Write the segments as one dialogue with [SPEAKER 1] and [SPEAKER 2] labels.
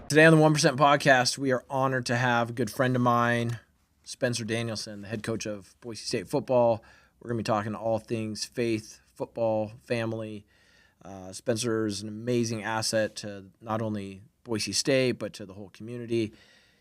[SPEAKER 1] Today on the 1% podcast, we are honored to have a good friend of mine, Spencer Danielson, the head coach of Boise State football. We're going to be talking all things faith, football, family. Spencer is an amazing asset to not only Boise State, but to the whole community.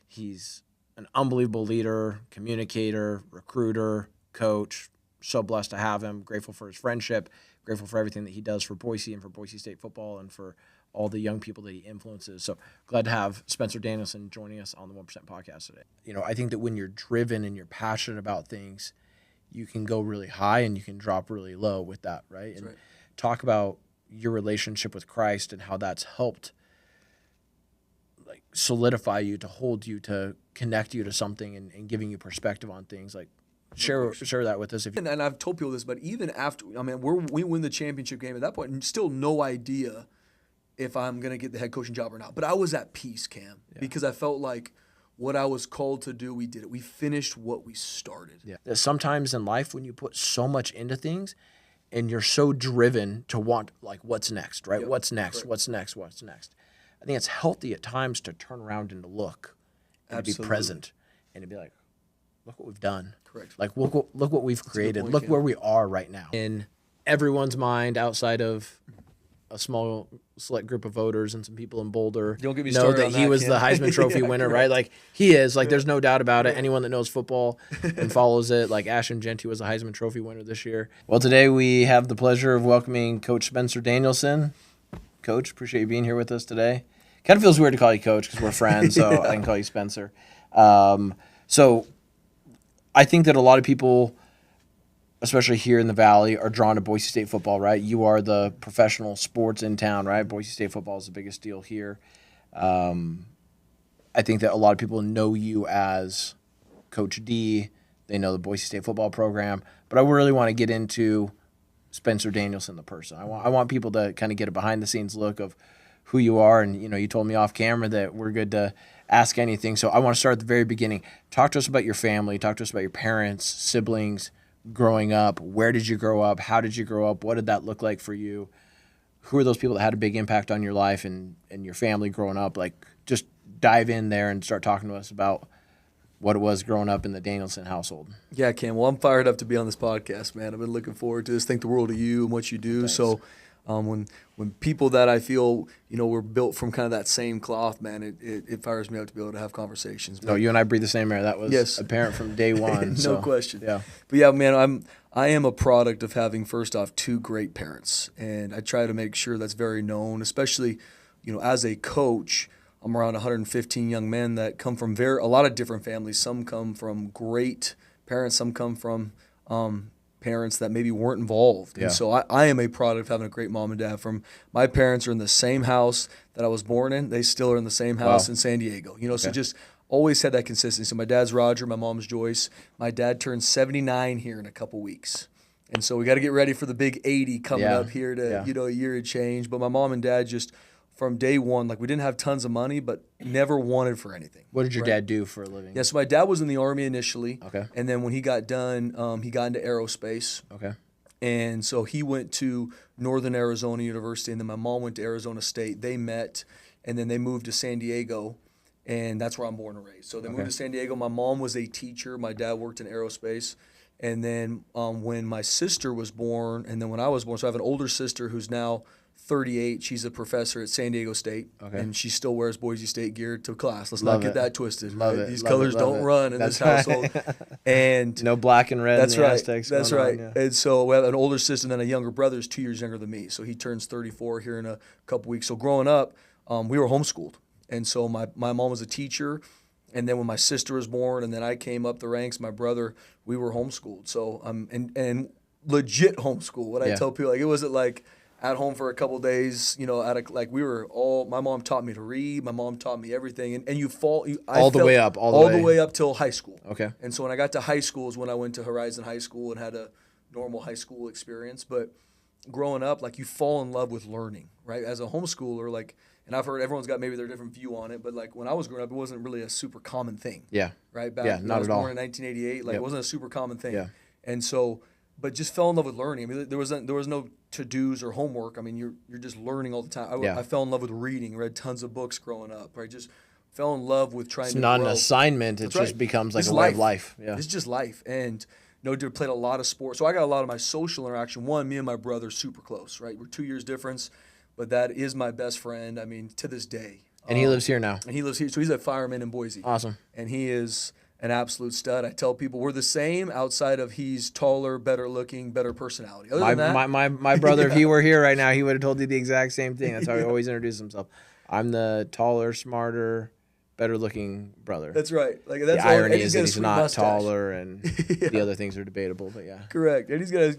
[SPEAKER 1] He's an unbelievable leader, communicator, recruiter, coach. So blessed to have him. Grateful for his friendship. Grateful for everything that he does for Boise and for Boise State football and for all the young people that he influences. So glad to have Spencer Danielson joining us on the 1% podcast today. I think that when you're driven and you're passionate about things, you can go really high and you can drop really low with that, right?
[SPEAKER 2] That's right.
[SPEAKER 1] Talk about your relationship with Christ and how that's helped solidify you, to hold you, to connect you to something and giving you perspective on things. Share that with us.
[SPEAKER 2] And I've told people this, but even after, we win the championship game at that point, and still no idea if I'm going to get the head coaching job or not. But I was at peace, Cam, because I felt like what I was called to do, we did it. We finished what we started.
[SPEAKER 1] Yeah. Sometimes in life, when you put so much into things and you're so driven to want, what's next, right?
[SPEAKER 2] Yep.
[SPEAKER 1] What's next?
[SPEAKER 2] Correct.
[SPEAKER 1] What's next? What's next? I think it's healthy at times to turn around and to look and to be present and to be like, look what we've done.
[SPEAKER 2] Correct.
[SPEAKER 1] Look what we've created.
[SPEAKER 2] point,
[SPEAKER 1] Look
[SPEAKER 2] Cam.
[SPEAKER 1] where we are right now. In everyone's mind, outside of a small select group of voters and some people in Boulder,
[SPEAKER 2] Don't get me
[SPEAKER 1] know
[SPEAKER 2] started
[SPEAKER 1] that
[SPEAKER 2] on
[SPEAKER 1] he
[SPEAKER 2] that,
[SPEAKER 1] was
[SPEAKER 2] Cam.
[SPEAKER 1] the Heisman Trophy
[SPEAKER 2] Yeah,
[SPEAKER 1] winner,
[SPEAKER 2] correct.
[SPEAKER 1] right? He is. There's no doubt about it. Anyone that knows football and follows it, Ashton Genty was a Heisman Trophy winner this year. Well, today we have the pleasure of welcoming Coach Spencer Danielson. Coach, appreciate you being here with us today. Kind of feels weird to call you Coach because we're friends, so I can call you Spencer. So I think that a lot of people, especially here in the Valley, are drawn to Boise State football, right? You are the professional sports in town, right? Boise State football is the biggest deal here. I think that a lot of people know you as Coach D. They know the Boise State football program. But I really want to get into Spencer Danielson, the person. I want people to kind of get a behind-the-scenes look of who you are. And, you told me off camera that we're good to ask anything. So I want to start at the very beginning. Talk to us about your family. Talk to us about your parents, siblings, growing up. Where did you grow up? How did you grow up? What did that look like for you? Who are those people that had a big impact on your life and your family growing up? Just dive in there and start talking to us about what it was growing up in the Danielson household.
[SPEAKER 2] Yeah, Cam. Well, I'm fired up to be on this podcast, man. I've been looking forward to this. Think the world of you and what you do.
[SPEAKER 1] Thanks.
[SPEAKER 2] So when people that I feel, we're built from kind of that same cloth, man, it fires me up to be able to have conversations.
[SPEAKER 1] No, you and I breathe the same air. That was apparent from day one.
[SPEAKER 2] No question.
[SPEAKER 1] Yeah.
[SPEAKER 2] But yeah, man, I am a product of having, first off, two great parents. And I try to make sure that's very known, especially, as a coach. I'm around 115 young men that come from a lot of different families. Some come from great parents. Some come from parents that maybe weren't involved.
[SPEAKER 1] Yeah.
[SPEAKER 2] And so I am a product of having a great mom and dad. My parents are in the same house that I was born in. They still are in the same house in San Diego. So just always had that consistency. So my dad's Roger, my mom's Joyce. My dad turns 79 here in a couple weeks. And so we got to get ready for the big 80 coming up here to, a year of change. But my mom and dad just, from day one, we didn't have tons of money, but never wanted for anything.
[SPEAKER 1] What did your dad do for a living?
[SPEAKER 2] Yeah, so my dad was in the Army initially.
[SPEAKER 1] Okay.
[SPEAKER 2] And then when he got done, he got into aerospace.
[SPEAKER 1] Okay.
[SPEAKER 2] And so he went to Northern Arizona University, and then my mom went to Arizona State. They met, and then they moved to San Diego, and that's where I'm born and raised. So they moved to San Diego. My mom was a teacher. My dad worked in aerospace. And then when my sister was born, and then when I was born, so I have an older sister who's now 38. She's a professor at San Diego State, and she still wears Boise State gear to class. Let's not get that twisted.
[SPEAKER 1] Love
[SPEAKER 2] right?
[SPEAKER 1] it.
[SPEAKER 2] These
[SPEAKER 1] Love
[SPEAKER 2] colors
[SPEAKER 1] it. Love
[SPEAKER 2] don't
[SPEAKER 1] it.
[SPEAKER 2] run in
[SPEAKER 1] That's
[SPEAKER 2] this household. And
[SPEAKER 1] no black and red.
[SPEAKER 2] that's
[SPEAKER 1] in the
[SPEAKER 2] right.
[SPEAKER 1] Aztecs
[SPEAKER 2] That's
[SPEAKER 1] going
[SPEAKER 2] right.
[SPEAKER 1] on, yeah.
[SPEAKER 2] And so we have an older sister, and then a younger brother who's 2 years younger than me. So he turns 34 here in a couple weeks. So growing up, we were homeschooled, and so my mom was a teacher. And then when my sister was born, and then I came up the ranks, my brother, we were homeschooled. So and legit homeschool. What I tell people, it wasn't at home for a couple days, my mom taught me to read, my mom taught me everything, and all
[SPEAKER 1] the way up
[SPEAKER 2] till high school.
[SPEAKER 1] Okay.
[SPEAKER 2] And so when I got to high school is when I went to Horizon High School and had a normal high school experience. But growing up, you fall in love with learning, right? As a homeschooler, and I've heard everyone's got maybe their different view on it, but when I was growing up, it wasn't really a super common thing.
[SPEAKER 1] Yeah.
[SPEAKER 2] Right? Back
[SPEAKER 1] Yeah,
[SPEAKER 2] when
[SPEAKER 1] not
[SPEAKER 2] I was
[SPEAKER 1] at all.
[SPEAKER 2] born in 1988, it wasn't a super common thing.
[SPEAKER 1] Yeah.
[SPEAKER 2] And so but just fell in love with learning. I mean, there was no to-dos or homework. I mean, you're just learning all the time. I fell in love with reading, read tons of books growing up. Right, just fell in love with trying
[SPEAKER 1] It's
[SPEAKER 2] to
[SPEAKER 1] not
[SPEAKER 2] grow.
[SPEAKER 1] an assignment. It
[SPEAKER 2] That's
[SPEAKER 1] just
[SPEAKER 2] right.
[SPEAKER 1] becomes like
[SPEAKER 2] This
[SPEAKER 1] a
[SPEAKER 2] is
[SPEAKER 1] way of life. Yeah.
[SPEAKER 2] It's just life. And dude played a lot of sports. So I got a lot of my social interaction. One, me and my brother super close, right? We're 2 years difference, but that is my best friend. I mean, to this day.
[SPEAKER 1] And he lives here now.
[SPEAKER 2] And he lives here. So he's a fireman in Boise.
[SPEAKER 1] Awesome.
[SPEAKER 2] And he is an absolute stud. I tell people we're the same outside of he's taller, better looking, better personality. Other than that,
[SPEAKER 1] My brother, if he were here right now, he would have told you the exact same thing. That's how he always introduces himself. I'm the taller, smarter, better looking brother.
[SPEAKER 2] That's right. Like that's
[SPEAKER 1] the irony is that
[SPEAKER 2] he's
[SPEAKER 1] he's not
[SPEAKER 2] mustache.
[SPEAKER 1] taller, and the other things are debatable. But yeah,
[SPEAKER 2] correct. And he's got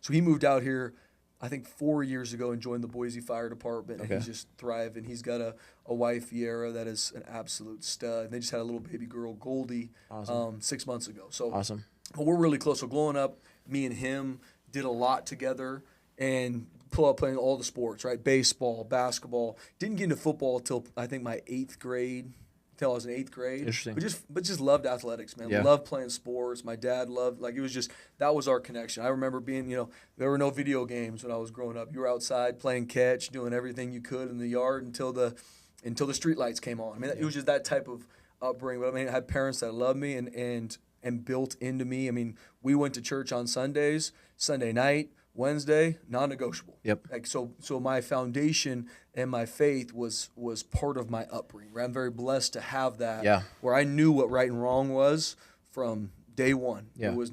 [SPEAKER 2] he moved out here, I think 4 years ago, and joined the Boise Fire Department. And he's just thriving. He's got a wife, Viera, that is an absolute stud. And they just had a little baby girl, Goldie, 6 months ago. So
[SPEAKER 1] awesome.
[SPEAKER 2] But we're really close. So growing up, me and him did a lot together and playing all the sports, right? Baseball, basketball. Didn't get into football until I think my 8th grade. Until I was in 8th grade.
[SPEAKER 1] Interesting.
[SPEAKER 2] But just loved athletics, man.
[SPEAKER 1] Yeah.
[SPEAKER 2] Loved playing sports. My dad loved, it was just, that was our connection. I remember being, there were no video games when I was growing up. You were outside playing catch, doing everything you could in the yard until the street lights came on. I mean, it was just that type of upbringing. But I mean, I had parents that loved me and built into me. I mean, we went to church on Sundays, Sunday night, Wednesday, non-negotiable.
[SPEAKER 1] Yep.
[SPEAKER 2] So my foundation and my faith was part of my upbringing. Right? I'm very blessed to have that.
[SPEAKER 1] Yeah.
[SPEAKER 2] Where I knew what right and wrong was from day one.
[SPEAKER 1] Yeah.
[SPEAKER 2] There was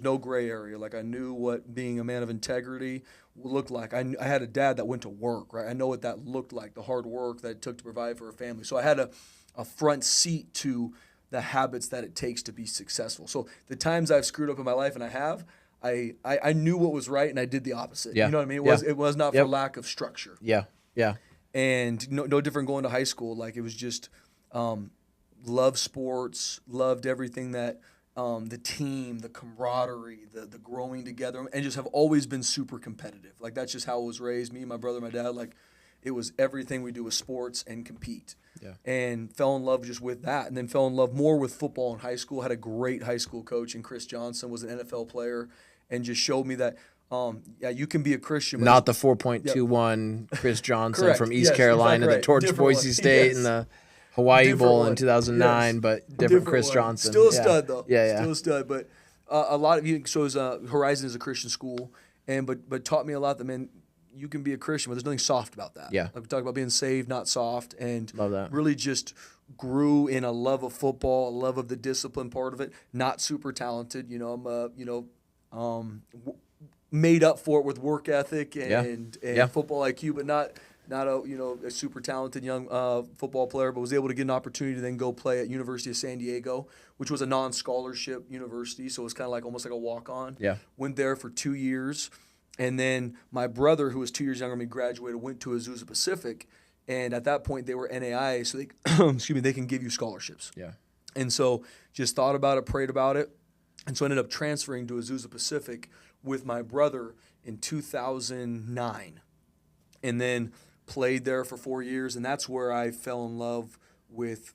[SPEAKER 2] no gray area. Like I knew what being a man of integrity looked like. I had a dad that went to work. Right. I know what that looked like. The hard work that it took to provide for a family. So I had a front seat to the habits that it takes to be successful. So the times I've screwed up in my life, and I have. I knew what was right and I did the opposite.
[SPEAKER 1] Yeah.
[SPEAKER 2] You know what I mean? It was not for lack of structure.
[SPEAKER 1] Yeah. Yeah.
[SPEAKER 2] And no different going to high school. Like it was just loved sports, loved everything that the team, the camaraderie, the growing together, and just have always been super competitive. Like that's just how I was raised. Me, my brother, my dad. Like it was everything we do with sports and compete.
[SPEAKER 1] Yeah.
[SPEAKER 2] And fell in love just with that, and then fell in love more with football in high school. Had a great high school coach, and Chris Johnson was an NFL player, and just showed me that, you can be a Christian. But
[SPEAKER 1] Not the 4.21 Chris Johnson
[SPEAKER 2] Correct.
[SPEAKER 1] from East
[SPEAKER 2] Yes,
[SPEAKER 1] Carolina
[SPEAKER 2] exactly
[SPEAKER 1] that torched
[SPEAKER 2] Different
[SPEAKER 1] Boise
[SPEAKER 2] one.
[SPEAKER 1] State
[SPEAKER 2] Yes.
[SPEAKER 1] in the Hawaii
[SPEAKER 2] Different
[SPEAKER 1] Bowl
[SPEAKER 2] one.
[SPEAKER 1] in 2009,
[SPEAKER 2] Yes.
[SPEAKER 1] but different Chris
[SPEAKER 2] one.
[SPEAKER 1] Johnson.
[SPEAKER 2] Still a
[SPEAKER 1] Yeah.
[SPEAKER 2] stud though.
[SPEAKER 1] Yeah.
[SPEAKER 2] Still a stud, but a lot of you. So Horizon is a Christian school, but taught me a lot that, man, you can be a Christian, but there's nothing soft about that.
[SPEAKER 1] Yeah.
[SPEAKER 2] Like we talk about being saved, not soft, and
[SPEAKER 1] Love that.
[SPEAKER 2] really just grew in a love of football, a love of the discipline part of it. Not super talented, I'm made up for it with work ethic and football IQ, but not a super talented young football player, but was able to get an opportunity to then go play at University of San Diego, which was a non-scholarship university, so it was kind of like almost like a walk-on.
[SPEAKER 1] Yeah.
[SPEAKER 2] Went there for 2 years, and then my brother, who was 2 years younger than me, graduated, went to Azusa Pacific, and at that point they were NAIA, so they can give you scholarships.
[SPEAKER 1] Yeah.
[SPEAKER 2] And so just thought about it, prayed about it, and so I ended up transferring to Azusa Pacific with my brother in 2009, and then played there for 4 years, and that's where I fell in love with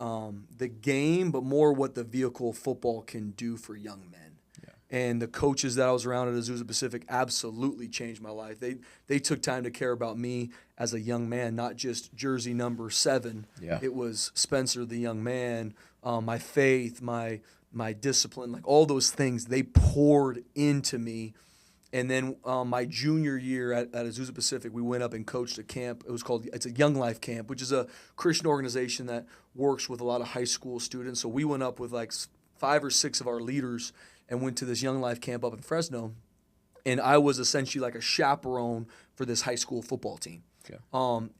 [SPEAKER 2] the game, but more what the vehicle football can do for young men. Yeah. And the coaches that I was around at Azusa Pacific absolutely changed my life. They took time to care about me as a young man, not just jersey number 7.
[SPEAKER 1] Yeah.
[SPEAKER 2] It was Spencer, the young man, my faith, my discipline, like all those things. They poured into me. And then my junior year at Azusa Pacific, we went up and coached a camp. It's a Young Life Camp, which is a Christian organization that works with a lot of high school students. So we went up with like 5 or 6 of our leaders and went to this Young Life Camp up in Fresno. And I was essentially like a chaperone for this high school football team.
[SPEAKER 1] Okay.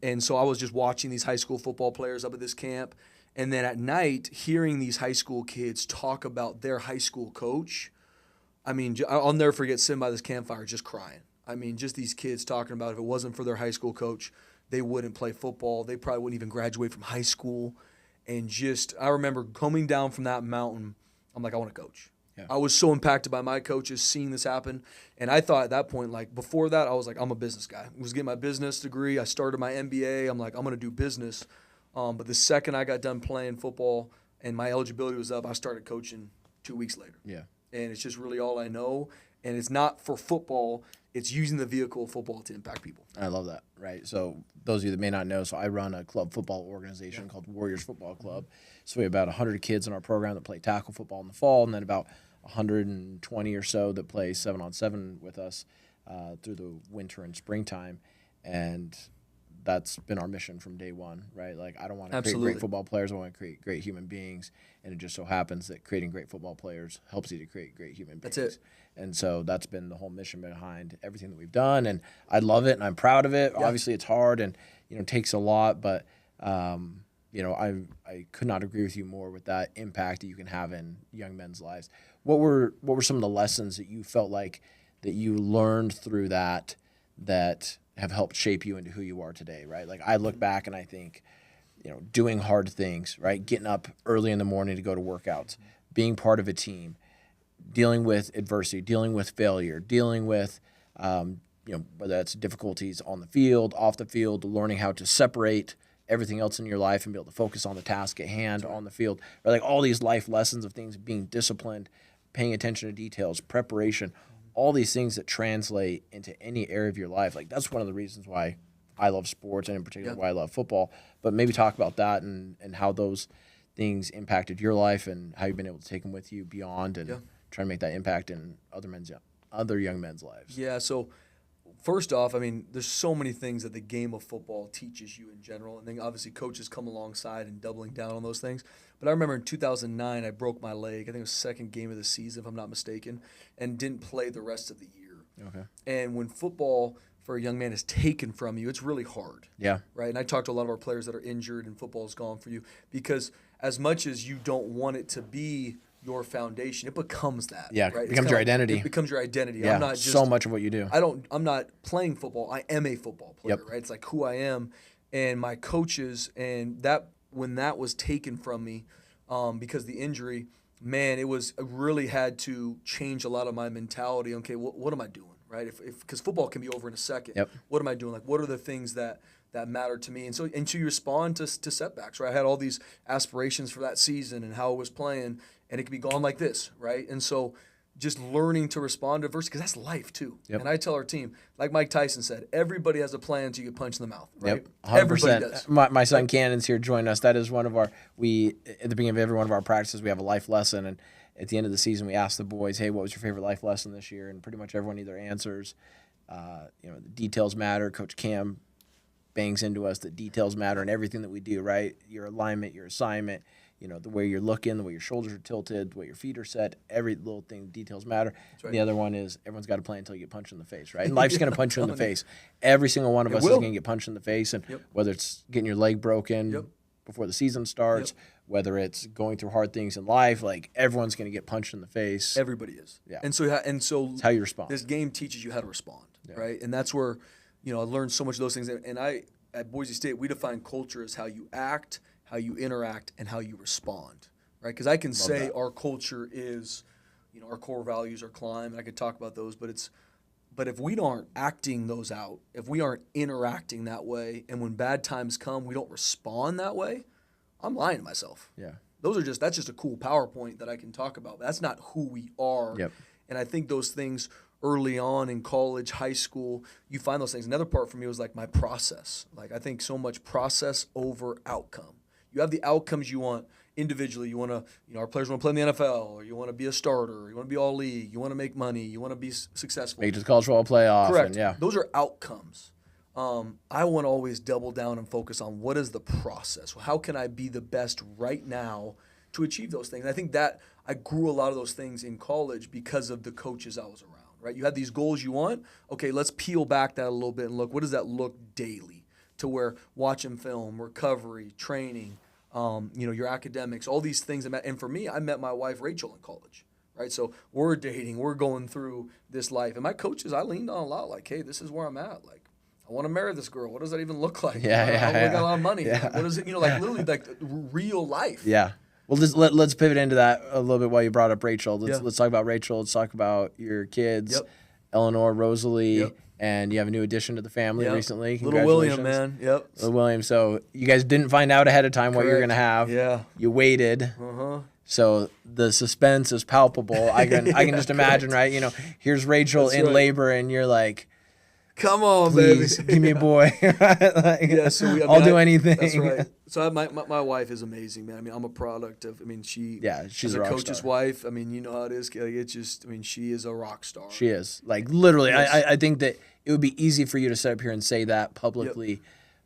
[SPEAKER 2] And so I was just watching these high school football players up at this camp. And then at night, hearing these high school kids talk about their high school coach. I mean, I'll never forget sitting by this campfire just crying. I mean, just these kids talking about if it wasn't for their high school coach, they wouldn't play football. They probably wouldn't even graduate from high school. And just, I remember coming down from that mountain, I'm like, I want to coach. Yeah. I was so impacted by my coaches seeing this happen. And I thought at that point, like before that, I was like, I'm a business guy. I was getting my business degree. I started my MBA. I'm like, I'm going to do business. But the second I got done playing football and my eligibility was up, I started coaching 2 weeks later.
[SPEAKER 1] Yeah.
[SPEAKER 2] and it's just really all I know. And it's not for football. It's using the vehicle of football to impact people.
[SPEAKER 1] I love that, right? So those of you that may not know, so I run a club football organization called Warriors Football Club. So we have about 100 kids in our program that play tackle football in the fall, and then about 120 or so that play 7-on-7 with us through the winter and springtime. And that's been our mission from day one, right? Like, I don't want to create great football players. I want to create great human beings. And it just so happens that creating great football players helps you to create great human beings.
[SPEAKER 2] That's it.
[SPEAKER 1] And so that's been the whole mission behind everything that we've done. And I love it, and I'm proud of it. Yeah. Obviously, it's hard and, it takes a lot. But, I could not agree with you more with that impact that you can have in young men's lives. What were some of the lessons that you felt like that you learned through that have helped shape you into who you are today, right? Like, I look back and I think, doing hard things, right? Getting up early in the morning to go to workouts, being part of a team, dealing with adversity, dealing with failure, dealing with, whether that's difficulties on the field, off the field, learning how to separate everything else in your life and be able to focus on the task at hand on the field, or like all these life lessons of things, being disciplined, paying attention to details, preparation, all these things that translate into any area of your life. Like, that's one of the reasons why I love sports, and in particular why I love football. But maybe talk about that and how those things impacted your life and how you've been able to take them with you beyond and try to make that impact in other young men's lives.
[SPEAKER 2] Yeah, so first off, I mean, there's so many things that the game of football teaches you in general, and then obviously coaches come alongside and doubling down on those things. But I remember in 2009, I broke my leg. I think it was the second game of the season, if I'm not mistaken, and didn't play the rest of the year.
[SPEAKER 1] Okay.
[SPEAKER 2] And when football for a young man is taken from you, it's really hard.
[SPEAKER 1] Yeah.
[SPEAKER 2] Right? And I talk to a lot of our players that are injured and football is gone for you, because as much as you don't want it to be your foundation, it becomes that.
[SPEAKER 1] Yeah,
[SPEAKER 2] right?
[SPEAKER 1] it becomes your identity.
[SPEAKER 2] It becomes your identity.
[SPEAKER 1] Yeah,
[SPEAKER 2] I'm not just,
[SPEAKER 1] so much of what you do.
[SPEAKER 2] I'm not playing football. I am a football player, right? It's like who I am. And my coaches, and that when that was taken from me because the injury, man, I really had to change a lot of my mentality. Okay, what am I doing, right? Because football can be over in a second.
[SPEAKER 1] Yep.
[SPEAKER 2] What am I doing? Like, what are the things that matter to me? And so you respond to setbacks, right? I had all these aspirations for that season and how I was playing, and it could be gone like this, right? And so just learning to respond to adversity, because that's life too.
[SPEAKER 1] Yep.
[SPEAKER 2] And I tell our team, like Mike Tyson said, everybody has a plan until you get punched in the mouth, right?
[SPEAKER 1] Yep, 100%.
[SPEAKER 2] Everybody does.
[SPEAKER 1] My son Cannon's here joining us. That is one of our, at the beginning of every one of our practices, we have a life lesson, and at the end of the season, we ask the boys, hey, what was your favorite life lesson this year? And pretty much everyone either answers, the details matter. Coach Cam bangs into us that details matter in everything that we do, right? Your alignment, your assignment, the way you're looking, the way your shoulders are tilted, the way your feet are set, every little thing, details matter. Right. The other one is everyone's got to play until you get punched in the face, right? And life's going to punch you in the face. Every single one of us is going to get punched in the face, and whether it's getting your leg broken before the season starts, whether it's going through hard things in life, like everyone's going to get punched in the face.
[SPEAKER 2] Everybody is.
[SPEAKER 1] Yeah.
[SPEAKER 2] And so
[SPEAKER 1] it's how you respond.
[SPEAKER 2] This game teaches you how to respond, right? And that's where, I learned so much of those things. And at Boise State, we define culture as how you act, how you interact, and how you respond, right? Because I can say our culture is, our core values are climb, and I could talk about those, but if we aren't acting those out, if we aren't interacting that way, and when bad times come, we don't respond that way, I'm lying to myself.
[SPEAKER 1] Yeah.
[SPEAKER 2] That's just a cool PowerPoint that I can talk about. But that's not who we are.
[SPEAKER 1] Yep.
[SPEAKER 2] And I think those things early on in college, high school, you find those things. Another part for me was like my process. Like, I think so much process over outcome. You have the outcomes you want individually. You want to, our players want to play in the NFL, or you want to be a starter, or you want to be all league, you want to make money, you want to be successful.
[SPEAKER 1] Make it to the college football playoff.
[SPEAKER 2] Correct.
[SPEAKER 1] And
[SPEAKER 2] those are outcomes. I want to always double down and focus on what is the process. How can I be the best right now to achieve those things? And I think that I grew a lot of those things in college because of the coaches I was around, right? You had these goals you want. Okay, let's peel back that a little bit and look, what does that look daily? To where watching film, recovery, training, your academics, all these things. And for me, I met my wife, Rachel, in college, right? So we're dating, we're going through this life. And my coaches, I leaned on a lot, like, hey, this is where I'm at. Like, I want to marry this girl. What does that even look like? We got a lot of money.
[SPEAKER 1] Yeah.
[SPEAKER 2] What is it? Literally like real life.
[SPEAKER 1] Yeah. Well, let's pivot into that a little bit while you brought up Rachel. Let's talk about Rachel. Let's talk about your kids, Eleanor, Rosalie, and you have a new addition to the family recently.
[SPEAKER 2] Little William, man.
[SPEAKER 1] Little William. So you guys didn't find out ahead of time what you were going to have.
[SPEAKER 2] Yeah.
[SPEAKER 1] You waited. So the suspense is palpable. I can just imagine, right? You know, here's Rachel in labor, and you're like,
[SPEAKER 2] come on,
[SPEAKER 1] please,
[SPEAKER 2] baby.
[SPEAKER 1] give me a boy. Like,
[SPEAKER 2] Yeah, so
[SPEAKER 1] I'll do anything.
[SPEAKER 2] That's right. So my wife is amazing, man. I mean, I'm a product of. I mean, she's
[SPEAKER 1] a
[SPEAKER 2] a
[SPEAKER 1] rock
[SPEAKER 2] coach's
[SPEAKER 1] star.
[SPEAKER 2] wife. I mean, you know how it is. Like, it's just. I mean, she is a rock star.
[SPEAKER 1] She is, like, literally.
[SPEAKER 2] Yes.
[SPEAKER 1] I think that it would be easy for you to sit up here and say that publicly,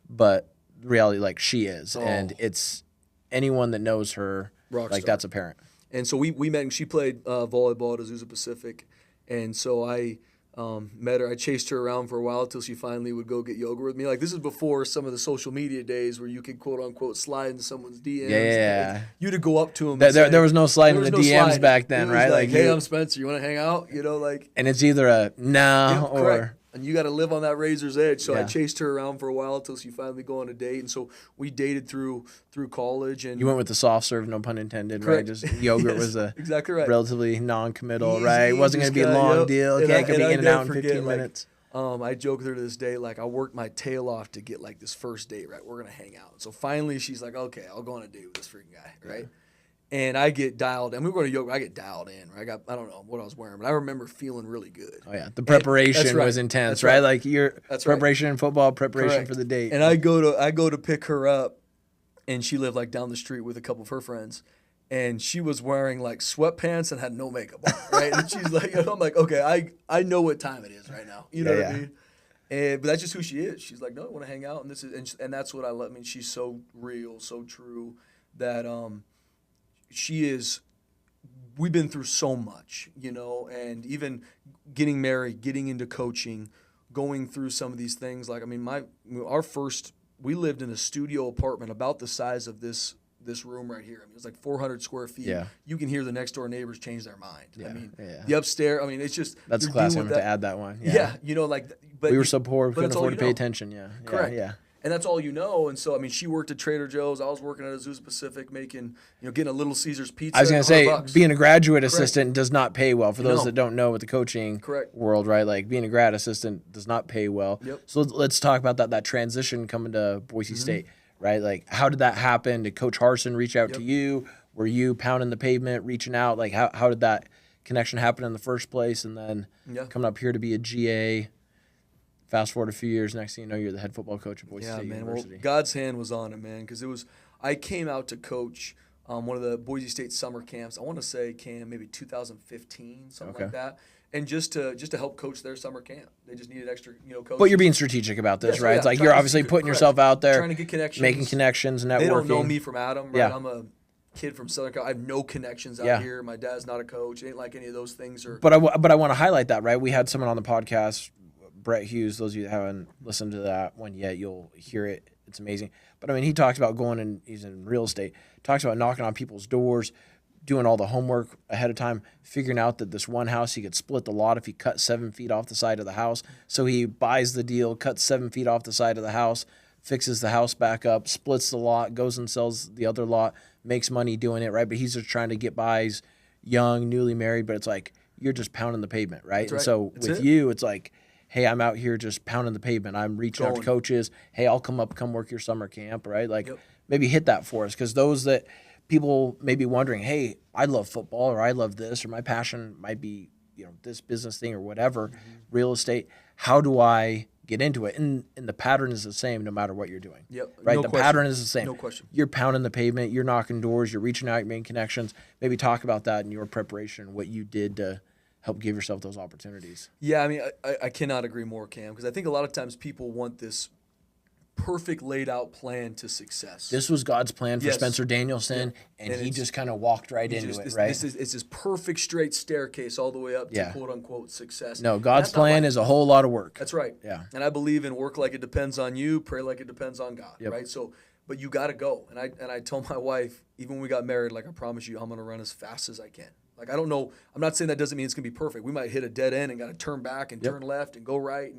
[SPEAKER 1] but the reality, like, she is, and it's anyone that knows her,
[SPEAKER 2] rock
[SPEAKER 1] like,
[SPEAKER 2] star.
[SPEAKER 1] that's apparent.
[SPEAKER 2] And so we met. And she played volleyball at Azusa Pacific, and so I. Met her. I chased her around for a while till she finally would go get yoga with me. Like, this is before some of the social media days where you could quote unquote slide in someone's DMs.
[SPEAKER 1] Yeah.
[SPEAKER 2] Like, you to go up to them.
[SPEAKER 1] There was no sliding in the DMs back then, right?
[SPEAKER 2] Like, hey, I'm Spencer. You want to hang out? You know, like.
[SPEAKER 1] And it's either a no or.
[SPEAKER 2] Correct. And you got to live on that razor's edge. So
[SPEAKER 1] Yeah.
[SPEAKER 2] I chased her around for a while until she finally go on a date. And so we dated through college. And
[SPEAKER 1] You went with the soft serve, no pun intended,
[SPEAKER 2] Correct.
[SPEAKER 1] right? Just yogurt
[SPEAKER 2] Yes,
[SPEAKER 1] was a
[SPEAKER 2] exactly right.
[SPEAKER 1] relatively non-committal,
[SPEAKER 2] Easy,
[SPEAKER 1] right? It wasn't going to be a
[SPEAKER 2] just
[SPEAKER 1] long
[SPEAKER 2] kinda,
[SPEAKER 1] deal.
[SPEAKER 2] and
[SPEAKER 1] Okay,
[SPEAKER 2] I-
[SPEAKER 1] it could
[SPEAKER 2] and
[SPEAKER 1] be
[SPEAKER 2] I
[SPEAKER 1] in and
[SPEAKER 2] never
[SPEAKER 1] out in
[SPEAKER 2] forget,
[SPEAKER 1] 15
[SPEAKER 2] like,
[SPEAKER 1] minutes.
[SPEAKER 2] I joke with her to this day, like, I worked my tail off to get, like, this first date, right? We're going to hang out. So finally she's like, okay, I'll go on a date with this freaking guy, right? And I get dialed, and we were going to yoga. I get dialed in, right? I don't know what I was wearing, but I remember feeling really good.
[SPEAKER 1] Oh, yeah. The preparation
[SPEAKER 2] That's right.
[SPEAKER 1] was intense,
[SPEAKER 2] That's
[SPEAKER 1] right?
[SPEAKER 2] right.
[SPEAKER 1] Like your
[SPEAKER 2] That's right.
[SPEAKER 1] preparation in football, preparation
[SPEAKER 2] Correct.
[SPEAKER 1] for the date.
[SPEAKER 2] And I go to pick her up, and she lived, like, down the street with a couple of her friends. And she was wearing, like, sweatpants and had no makeup on, right? And she's like, I'm like, okay, I know what time it is right now. You know what I mean? But that's just who she is. She's like, no, I want to hang out, and this is, and that's what I love. I mean, she's so real, so true that she is. We've been through so much, you know, and even getting married, getting into coaching, going through some of these things. Like, I mean, we lived in a studio apartment about the size of this room right here. I mean, it's like 400 square feet.
[SPEAKER 1] Yeah.
[SPEAKER 2] You can hear the next door neighbors change their mind.
[SPEAKER 1] Yeah,
[SPEAKER 2] I mean,
[SPEAKER 1] yeah.
[SPEAKER 2] the upstairs. I mean, it's just
[SPEAKER 1] That's
[SPEAKER 2] you're
[SPEAKER 1] classy.
[SPEAKER 2] dealing
[SPEAKER 1] I'm
[SPEAKER 2] with
[SPEAKER 1] to add that one.
[SPEAKER 2] Yeah, you know, like, but
[SPEAKER 1] we were so poor, we
[SPEAKER 2] but
[SPEAKER 1] couldn't
[SPEAKER 2] it's all
[SPEAKER 1] afford
[SPEAKER 2] you
[SPEAKER 1] to pay
[SPEAKER 2] know.
[SPEAKER 1] attention. Yeah.
[SPEAKER 2] Correct.
[SPEAKER 1] Yeah.
[SPEAKER 2] And that's all you know. And so, I mean, she worked at Trader Joe's. I was working at Azusa Pacific, making, getting a Little Caesars pizza.
[SPEAKER 1] I was going to say,
[SPEAKER 2] $100.
[SPEAKER 1] being a graduate assistant does not pay well. For those
[SPEAKER 2] No.
[SPEAKER 1] that don't know with the coaching
[SPEAKER 2] Correct.
[SPEAKER 1] world, right? Like, being a grad assistant does not pay well.
[SPEAKER 2] Yep.
[SPEAKER 1] So let's talk about that transition coming to Boise State, right? Like, how did that happen? Did Coach Harsin reach out to you? Were you pounding the pavement, reaching out? Like, how did that connection happen in the first place? And then coming up here to be a GA. Fast forward a few years, next thing you know, you're the head football coach at Boise State University.
[SPEAKER 2] Well, God's hand was on it, man, because I came out to coach one of the Boise State summer camps. I want to say maybe 2015, something like that, and just to help coach their summer camp. They just needed extra, coaches.
[SPEAKER 1] But you're being strategic about this,
[SPEAKER 2] Yes,
[SPEAKER 1] right?
[SPEAKER 2] yeah,
[SPEAKER 1] It's like
[SPEAKER 2] trying
[SPEAKER 1] you're
[SPEAKER 2] to-
[SPEAKER 1] obviously putting
[SPEAKER 2] correct.
[SPEAKER 1] yourself out there,
[SPEAKER 2] trying to get connections,
[SPEAKER 1] making connections, networking.
[SPEAKER 2] They don't know me from Adam, right?
[SPEAKER 1] Yeah.
[SPEAKER 2] I'm a kid from Southern California. I have no connections out here. My dad's not a coach. It ain't like any of those things.
[SPEAKER 1] But I want to highlight that, right? We had someone on the podcast, Brett Hughes. Those of you that haven't listened to that one yet, you'll hear it. It's amazing. But I mean, he talks about he's in real estate, talks about knocking on people's doors, doing all the homework ahead of time, figuring out that this one house, he could split the lot if he cut 7 feet off the side of the house. So he buys the deal, cuts 7 feet off the side of the house, fixes the house back up, splits the lot, goes and sells the other lot, makes money doing it, right? But he's just trying to get by. He's young, newly married, but it's like you're just pounding the pavement, right?
[SPEAKER 2] That's right.
[SPEAKER 1] And so
[SPEAKER 2] That's
[SPEAKER 1] with
[SPEAKER 2] it.
[SPEAKER 1] you, it's like, hey, I'm out here just pounding the pavement. I'm reaching out to coaches. Hey, I'll come work your summer camp, right? Like maybe hit that for us, because those that people may be wondering, hey, I love football, or I love this, or my passion might be, this business thing or whatever, real estate. How do I get into it? And the pattern is the same no matter what you're doing.
[SPEAKER 2] Yep.
[SPEAKER 1] Right?
[SPEAKER 2] No
[SPEAKER 1] the
[SPEAKER 2] question.
[SPEAKER 1] pattern is the same.
[SPEAKER 2] No question.
[SPEAKER 1] You're pounding the pavement, you're knocking doors, you're reaching out, you're making connections. Maybe talk about that in your preparation, what you did to help give yourself those opportunities.
[SPEAKER 2] Yeah, I mean, I cannot agree more, Cam, because I think a lot of times people want this perfect laid out plan to success.
[SPEAKER 1] This was God's plan for
[SPEAKER 2] Yes.
[SPEAKER 1] Spencer Danielson, and he just kind of walked right into it, right?
[SPEAKER 2] It's this perfect straight staircase all the way up to quote unquote success.
[SPEAKER 1] No, God's plan is a whole lot of work.
[SPEAKER 2] That's right.
[SPEAKER 1] Yeah.
[SPEAKER 2] And I believe in work like it depends on you, pray like it depends on God, right? So, but you got to go. And I told my wife, even when we got married, like, I promise you, I'm going to run as fast as I can. Like, I don't know. I'm not saying that doesn't mean it's going to be perfect. We might hit a dead end and got to turn back and turn left and go right.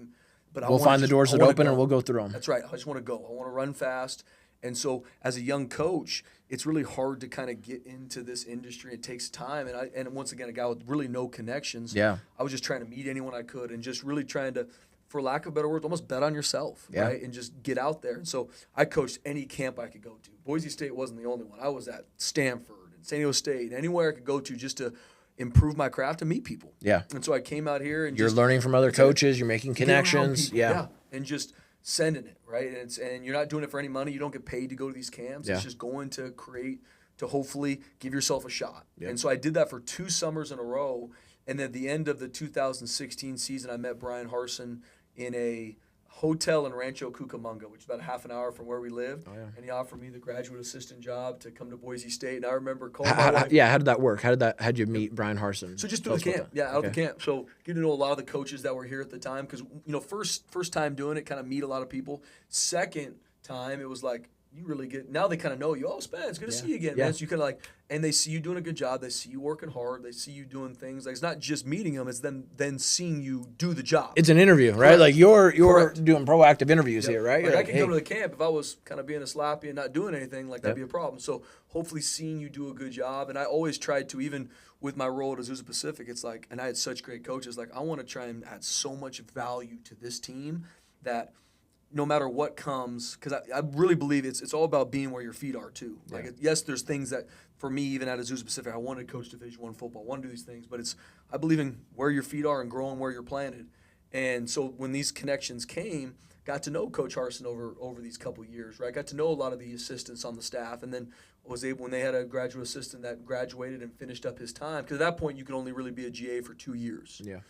[SPEAKER 2] But
[SPEAKER 1] we'll find the doors that open and we'll go through them.
[SPEAKER 2] That's right. I just want to go. I want to run fast. And so as a young coach, it's really hard to kind of get into this industry. It takes time. And once again, a guy with really no connections.
[SPEAKER 1] Yeah.
[SPEAKER 2] I was just trying to meet anyone I could and just really trying to, for lack of better words, almost bet on yourself, right? And just get out there. And so I coached any camp I could go to. Boise State wasn't the only one. I was at Stanford San Diego State, anywhere I could go to just to improve my craft and meet people.
[SPEAKER 1] Yeah.
[SPEAKER 2] And so I came out here and
[SPEAKER 1] you're learning from other coaches. You're making connections. Yeah.
[SPEAKER 2] And just sending it, right? And you're not doing it for any money. You don't get paid to go to these camps.
[SPEAKER 1] Yeah.
[SPEAKER 2] It's just going to create, to hopefully give yourself a shot.
[SPEAKER 1] Yep.
[SPEAKER 2] And so I did that for 2 summers in a row. And at the end of the 2016 season, I met Brian Harsin in a hotel in Rancho Cucamonga, which is about a half an hour from where we lived.
[SPEAKER 1] Oh, yeah.
[SPEAKER 2] And he offered me the graduate assistant job to come to Boise State. And I remember calling my wife.
[SPEAKER 1] How did that work? How'd you meet Brian Harsin?
[SPEAKER 2] So just through the camp, out of the camp. So getting to know a lot of the coaches that were here at the time, because first time doing it, kind of meet a lot of people. Second time, it was like you really get. Now they kind of know you. Oh, Spence, good to see you again, man. So you kind of like, and they see you doing a good job. They see you working hard. They see you doing things. Like it's not just meeting them; it's them then seeing you do the job.
[SPEAKER 1] It's an interview, right? Like you're doing proactive interviews here, right?
[SPEAKER 2] Like I could come to the camp if I was kind of being a slappy and not doing anything. Like that'd be a problem. So hopefully, seeing you do a good job, and I always tried to even with my role at Azusa Pacific, it's like, and I had such great coaches. Like I want to try and add so much value to this team that no matter what comes, because I really believe it's all about being where your feet are too. Like yes, there's things that for me even at Azusa Pacific, I wanted to coach Division I football, I want to do these things, but I believe in where your feet are and growing where you're planted. And so when these connections came, got to know Coach Harsin over these couple years, right? Got to know a lot of the assistants on the staff, and then was able when they had a graduate assistant that graduated and finished up his time, because at that point you could only really be a GA for 2 years.
[SPEAKER 1] Yeah,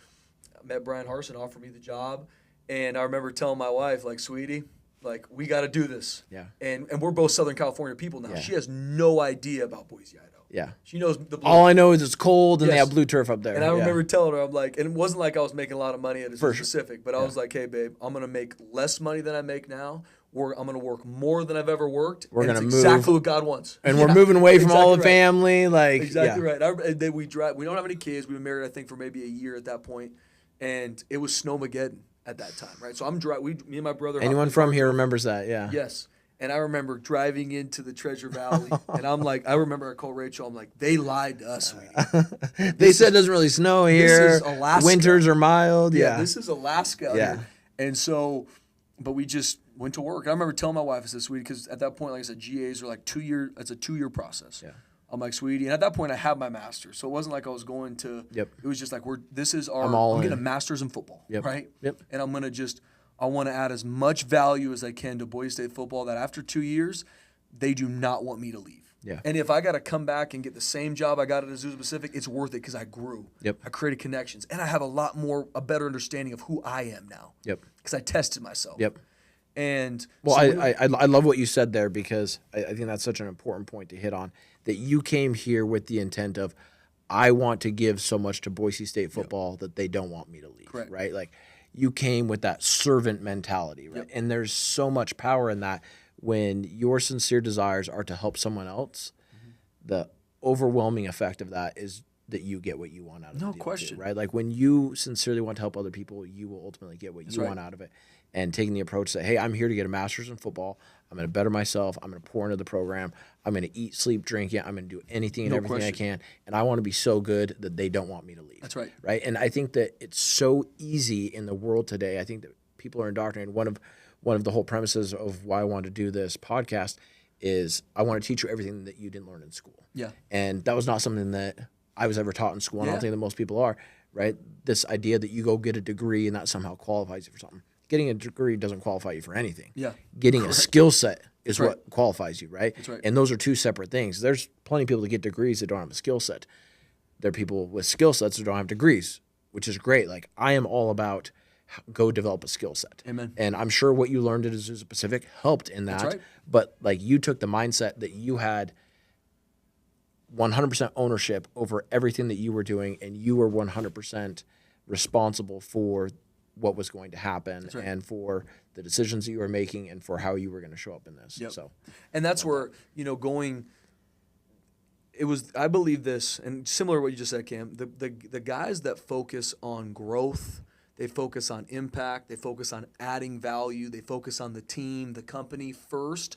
[SPEAKER 2] I met Brian Harsin, offered me the job. And I remember telling my wife, like, sweetie, like, we got to do this.
[SPEAKER 1] Yeah.
[SPEAKER 2] And we're both Southern California people now.
[SPEAKER 1] Yeah.
[SPEAKER 2] She has no idea about Boise, Idaho.
[SPEAKER 1] Yeah.
[SPEAKER 2] She knows the blue.
[SPEAKER 1] All I know is it's cold and they have blue turf up there.
[SPEAKER 2] And I remember telling her, I'm like, and it wasn't like I was making a lot of money at Azusa Pacific, but I was like, hey, babe, I'm going to make less money than I make now. I'm going to work more than I've ever worked.
[SPEAKER 1] We're going to move.
[SPEAKER 2] Exactly what God wants.
[SPEAKER 1] And we're moving away from all the family. Like,
[SPEAKER 2] exactly right. Then we don't have any kids. We were married, I think, for maybe a year at that point. And it was Snowmageddon at that time, right? So I'm driving. Me and my brother.
[SPEAKER 1] Anyone from here remembers that? Yeah.
[SPEAKER 2] Yes. And I remember driving into the Treasure Valley, and I'm like, I remember I called Rachel. I'm like, they lied to us, sweetie.
[SPEAKER 1] They said it doesn't really snow here.
[SPEAKER 2] This is Alaska.
[SPEAKER 1] Winters are mild.
[SPEAKER 2] Yeah, this is Alaska.
[SPEAKER 1] Yeah.
[SPEAKER 2] Here. And so, but we just went to work. I remember telling my wife, I said, sweetie, because at that point, like I said, GAs are like 2 year. It's a 2-year process. Yeah. I'm like, sweetie, and at that point I had my master's, so it wasn't like I was going to.
[SPEAKER 1] Yep.
[SPEAKER 2] It was just like I'm getting a master's in football, right?
[SPEAKER 1] Yep.
[SPEAKER 2] And I want to add as much value as I can to Boise State football. That after 2 years, they do not want me to leave.
[SPEAKER 1] Yeah.
[SPEAKER 2] And if I got to come back and get the same job I got at Azusa Pacific, it's worth it because I grew.
[SPEAKER 1] Yep.
[SPEAKER 2] I created connections, and I have a better understanding of who I am now.
[SPEAKER 1] Yep.
[SPEAKER 2] Because I tested myself.
[SPEAKER 1] Yep.
[SPEAKER 2] And
[SPEAKER 1] well, so I love what you said there, because I think that's such an important point to hit on, that you came here with the intent of, I want to give so much to Boise State football that they don't want me to leave.
[SPEAKER 2] Correct.
[SPEAKER 1] Right? Like you came with that servant mentality, right?
[SPEAKER 2] Yep.
[SPEAKER 1] And there's so much power in that when your sincere desires are to help someone else. The overwhelming effect of that is that you get what you want out of it. No
[SPEAKER 2] question.
[SPEAKER 1] Too, right? Like when you sincerely want to help other people, you will ultimately get what you want out of it. And taking the approach that, hey, I'm here to get a master's in football. I'm going to better myself. I'm going to pour into the program. I'm going to eat, sleep, drink it. I'm going to do anything and everything I can. And I want to be so good that they don't want me to leave.
[SPEAKER 2] That's right.
[SPEAKER 1] Right? And I think that it's so easy in the world today. I think that people are indoctrinated. One of the whole premises of why I wanted to do this podcast is I want to teach you everything that you didn't learn in school.
[SPEAKER 2] Yeah.
[SPEAKER 1] And that was not something that I was ever taught in school. And I don't think that most people are, right? This idea that you go get a degree and that somehow qualifies you for something. Getting a degree doesn't qualify you for anything.
[SPEAKER 2] Yeah.
[SPEAKER 1] Getting a skill set is what qualifies you, right?
[SPEAKER 2] That's right.
[SPEAKER 1] And those are two separate things. There's plenty of people that get degrees that don't have a skill set. There are people with skill sets that don't have degrees, which is great. Like I am all about go develop a skill set.
[SPEAKER 2] Amen.
[SPEAKER 1] And I'm sure what you learned at Azusa Pacific helped in that.
[SPEAKER 2] That's right.
[SPEAKER 1] But like you took the mindset that you had 100% ownership over everything that you were doing, and you were 100% responsible for what was going to happen and for the decisions that you were making and for how you were going to show up in this.
[SPEAKER 2] Yep.
[SPEAKER 1] So,
[SPEAKER 2] and that's where, I believe this, and similar to what you just said, Cam, the guys that focus on growth, they focus on impact, they focus on adding value, they focus on the team, the company first,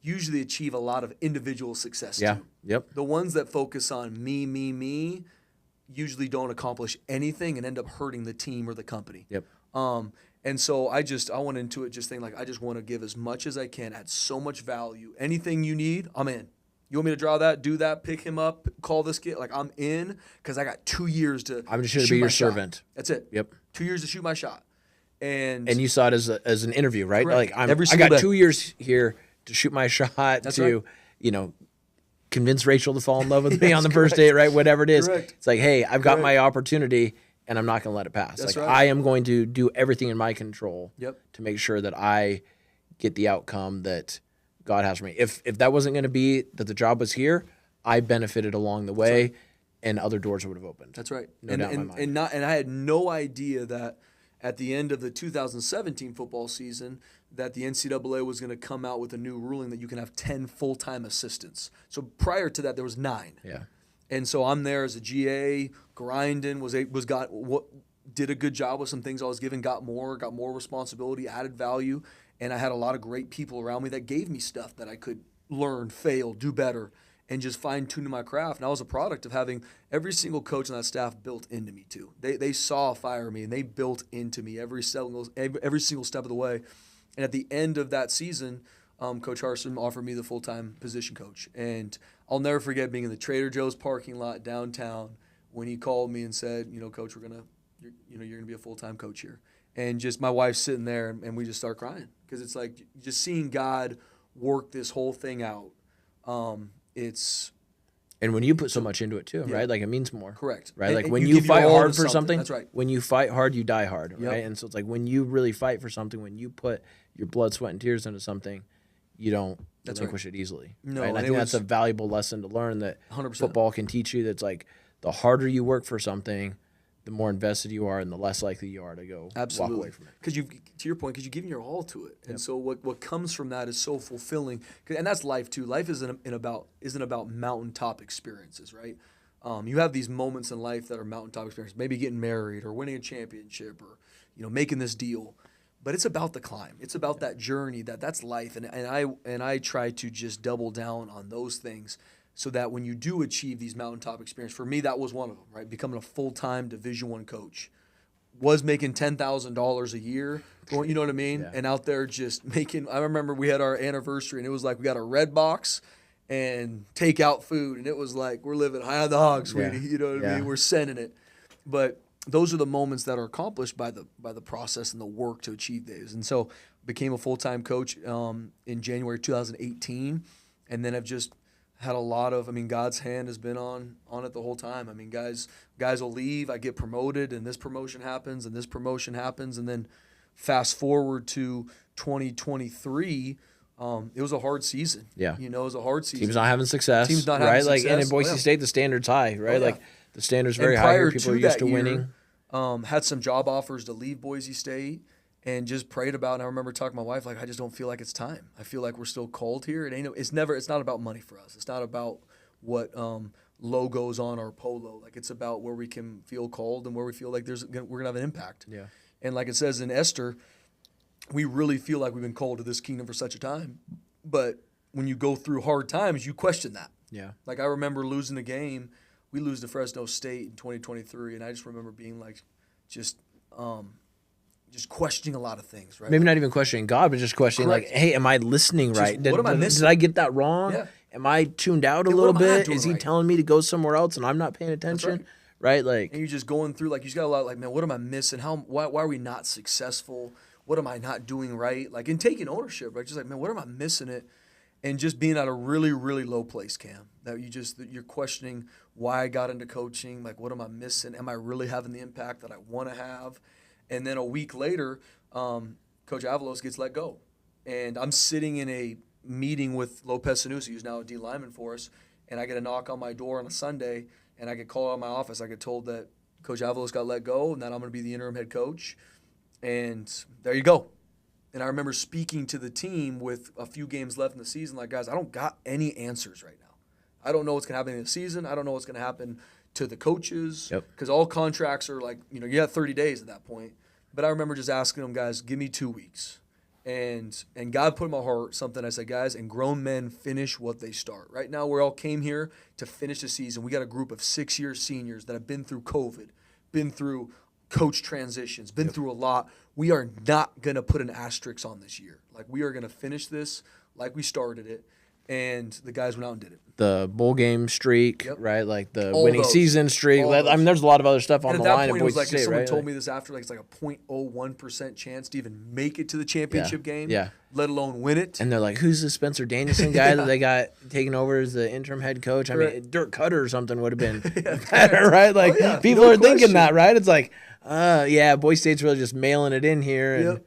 [SPEAKER 2] usually achieve a lot of individual success too.
[SPEAKER 1] Yep.
[SPEAKER 2] The ones that focus on me, usually don't accomplish anything and end up hurting the team or the company.
[SPEAKER 1] Yep.
[SPEAKER 2] And so I went into it just thinking like, I just want to give as much as I can, add so much value. Anything you need, I'm in. You want me to draw that, do that, pick him up, call this kid? Like, I'm in because I got 2 years to
[SPEAKER 1] I'm just here to be your servant.
[SPEAKER 2] That's it.
[SPEAKER 1] Yep.
[SPEAKER 2] 2 years to shoot my shot. And
[SPEAKER 1] you saw it as an interview, right?
[SPEAKER 2] Correct.
[SPEAKER 1] Like,
[SPEAKER 2] Every
[SPEAKER 1] I
[SPEAKER 2] single
[SPEAKER 1] got
[SPEAKER 2] day.
[SPEAKER 1] 2 years here to shoot my shot,
[SPEAKER 2] That's
[SPEAKER 1] to,
[SPEAKER 2] right.
[SPEAKER 1] Convince Rachel to fall in love with me
[SPEAKER 2] Yes,
[SPEAKER 1] on the first
[SPEAKER 2] correct.
[SPEAKER 1] date, right? Whatever it is.
[SPEAKER 2] Correct.
[SPEAKER 1] It's like, hey, I've got
[SPEAKER 2] Correct.
[SPEAKER 1] my opportunity, and I'm not going to let it pass.
[SPEAKER 2] That's
[SPEAKER 1] like,
[SPEAKER 2] right.
[SPEAKER 1] I am going to do everything in my control
[SPEAKER 2] Yep.
[SPEAKER 1] to make sure that I get the outcome that God has for me. If that wasn't going to be that the job was here, I benefited along the way,
[SPEAKER 2] right.
[SPEAKER 1] and other doors would have opened.
[SPEAKER 2] That's right.
[SPEAKER 1] No doubt in my mind.
[SPEAKER 2] And I had no idea that at the end of the 2017 football season that the NCAA was going to come out with a new ruling that you can have 10 full-time assistants. So prior to that, there was 9.
[SPEAKER 1] Yeah.
[SPEAKER 2] And so I'm there as a GA, grinding, did a good job with some things I was given, got more responsibility, added value, and I had a lot of great people around me that gave me stuff that I could learn, fail, do better, and just fine-tune my craft. And I was a product of having every single coach on that staff built into me too. They saw fire in me, and they built into me every single step of the way. And at the end of that season, Coach Harsin offered me the full-time position coach. And I'll never forget being in the Trader Joe's parking lot downtown when he called me and said, Coach, you're gonna be a full-time coach here. And just my wife sitting there, and we just start crying because it's like just seeing God work this whole thing out.
[SPEAKER 1] And when you put so much into it too,
[SPEAKER 2] Yeah.
[SPEAKER 1] right? Like, it means more.
[SPEAKER 2] Correct.
[SPEAKER 1] Right? Like,
[SPEAKER 2] And
[SPEAKER 1] when
[SPEAKER 2] you
[SPEAKER 1] you
[SPEAKER 2] give your
[SPEAKER 1] fight
[SPEAKER 2] all
[SPEAKER 1] hard
[SPEAKER 2] to
[SPEAKER 1] for
[SPEAKER 2] something.
[SPEAKER 1] something,
[SPEAKER 2] That's right.
[SPEAKER 1] when you fight hard, you die hard,
[SPEAKER 2] Yep.
[SPEAKER 1] right? And so it's like when you really fight for something, when you put your blood, sweat, and tears into something, you don't
[SPEAKER 2] That's
[SPEAKER 1] relinquish it easily.
[SPEAKER 2] No,
[SPEAKER 1] right? And I
[SPEAKER 2] and
[SPEAKER 1] think
[SPEAKER 2] it
[SPEAKER 1] that's a valuable lesson to learn that
[SPEAKER 2] 100%.
[SPEAKER 1] football can teach you. That's like the harder you work for something, the more invested you are and the less likely you are to go walk away from it.
[SPEAKER 2] Because to your point, because you're giving your all to it, and so what comes from that is so fulfilling. And that's life too. Life isn't about mountaintop experiences, right? You have these moments in life that are mountaintop experiences, maybe getting married or winning a championship or making this deal. But it's about the climb. It's about that journey. That's life. And I try to just double down on those things, so that when you do achieve these mountaintop experiences, for me, that was one of them, right? Becoming a full-time Division I coach. Was making $10,000 a year, you know what I mean?
[SPEAKER 1] Yeah.
[SPEAKER 2] And out there just making, I remember we had our anniversary, and it was like we got a red box and takeout food, and it was like we're living high on the hog, sweetie, you know what I mean? We're sending it. But those are the moments that are accomplished by the process and the work to achieve these. And so became a full-time coach in January 2018, and then I've just had a lot of, God's hand has been on it the whole time. Guys will leave, I get promoted, and this promotion happens, and this promotion happens, and then fast forward to 2023, it was a hard season.
[SPEAKER 1] Yeah.
[SPEAKER 2] It was a hard season.
[SPEAKER 1] Teams not having success.
[SPEAKER 2] Teams not
[SPEAKER 1] right?
[SPEAKER 2] having
[SPEAKER 1] Like, and in
[SPEAKER 2] success.
[SPEAKER 1] Boise State, the standard's high, right?
[SPEAKER 2] yeah.
[SPEAKER 1] Like, the standard's
[SPEAKER 2] And
[SPEAKER 1] very high
[SPEAKER 2] prior
[SPEAKER 1] here. People
[SPEAKER 2] to
[SPEAKER 1] are used
[SPEAKER 2] that
[SPEAKER 1] to
[SPEAKER 2] year,
[SPEAKER 1] winning.
[SPEAKER 2] Had some job offers to leave Boise State, and just prayed about it. And I remember talking to my wife, like, I just don't feel like it's time. I feel like we're still called here. It's not about money for us. It's not about what logos on our polo. Like, it's about where we can feel called and where we feel like we're gonna have an impact.
[SPEAKER 1] Yeah.
[SPEAKER 2] And like it says in Esther, we really feel like we've been called to this kingdom for such a time. But when you go through hard times, you question that.
[SPEAKER 1] Yeah.
[SPEAKER 2] Like, I remember losing a game. We lose to Fresno State in 2023, and I just remember being like, just questioning a lot of things, right?
[SPEAKER 1] Maybe not even questioning God, but just questioning,
[SPEAKER 2] Correct.
[SPEAKER 1] like, hey, am I listening right?
[SPEAKER 2] what am I missing?
[SPEAKER 1] Did I get that wrong?
[SPEAKER 2] Yeah.
[SPEAKER 1] Am I tuned out a
[SPEAKER 2] Yeah, what
[SPEAKER 1] little
[SPEAKER 2] am I not
[SPEAKER 1] bit?
[SPEAKER 2] doing
[SPEAKER 1] Is he
[SPEAKER 2] right?
[SPEAKER 1] telling me to go somewhere else and I'm not paying attention? Right? Like,
[SPEAKER 2] And you're just going through, like, you just got a lot, like, man, what am I missing? Why are we not successful? What am I not doing right? Like, and taking ownership, right? Just like, man, what am I missing it? And just being at a really, really low place, Cam, that you're questioning why I got into coaching. Like, what am I missing? Am I really having the impact that I want to have? And then a week later, Coach Avalos gets let go. And I'm sitting in a meeting with Lopez Sanusi, who's now a D lineman for us, and I get a knock on my door on a Sunday, and I get called out of my office. I get told that Coach Avalos got let go and that I'm going to be the interim head coach. And there you go. And I remember speaking to the team with a few games left in the season, like, guys, I don't got any answers right now. I don't know what's going to happen in the season. I don't know what's going to happen to the coaches, because all contracts are like, you got 30 days at that point. But I remember just asking them, guys, give me 2 weeks. And God put in my heart something. I said, guys, and grown men finish what they start. Right now, we all came here to finish the season. We got a group of 6-year seniors that have been through COVID, been through coach transitions, been through a lot. We are not going to put an asterisk on this year. Like, we are going to finish this like we started it. and the guys went out and did it.
[SPEAKER 1] The bowl game streak, right? Like the
[SPEAKER 2] All
[SPEAKER 1] winning
[SPEAKER 2] those.
[SPEAKER 1] season streak.
[SPEAKER 2] All
[SPEAKER 1] I mean, there's a lot of other stuff on
[SPEAKER 2] And
[SPEAKER 1] the
[SPEAKER 2] at that
[SPEAKER 1] line
[SPEAKER 2] point,
[SPEAKER 1] at
[SPEAKER 2] it was
[SPEAKER 1] Boise
[SPEAKER 2] like
[SPEAKER 1] State,
[SPEAKER 2] if someone
[SPEAKER 1] right?
[SPEAKER 2] told me this after, like it's like a 0.01% chance to even make it to the championship game, let alone win it.
[SPEAKER 1] And they're like, who's the Spencer Danielson guy that they got taken over as the interim head coach? I mean, Dirk Cutter or something would have been better, right? Like people are thinking that, right? It's like, Boise State's really just mailing it in here. And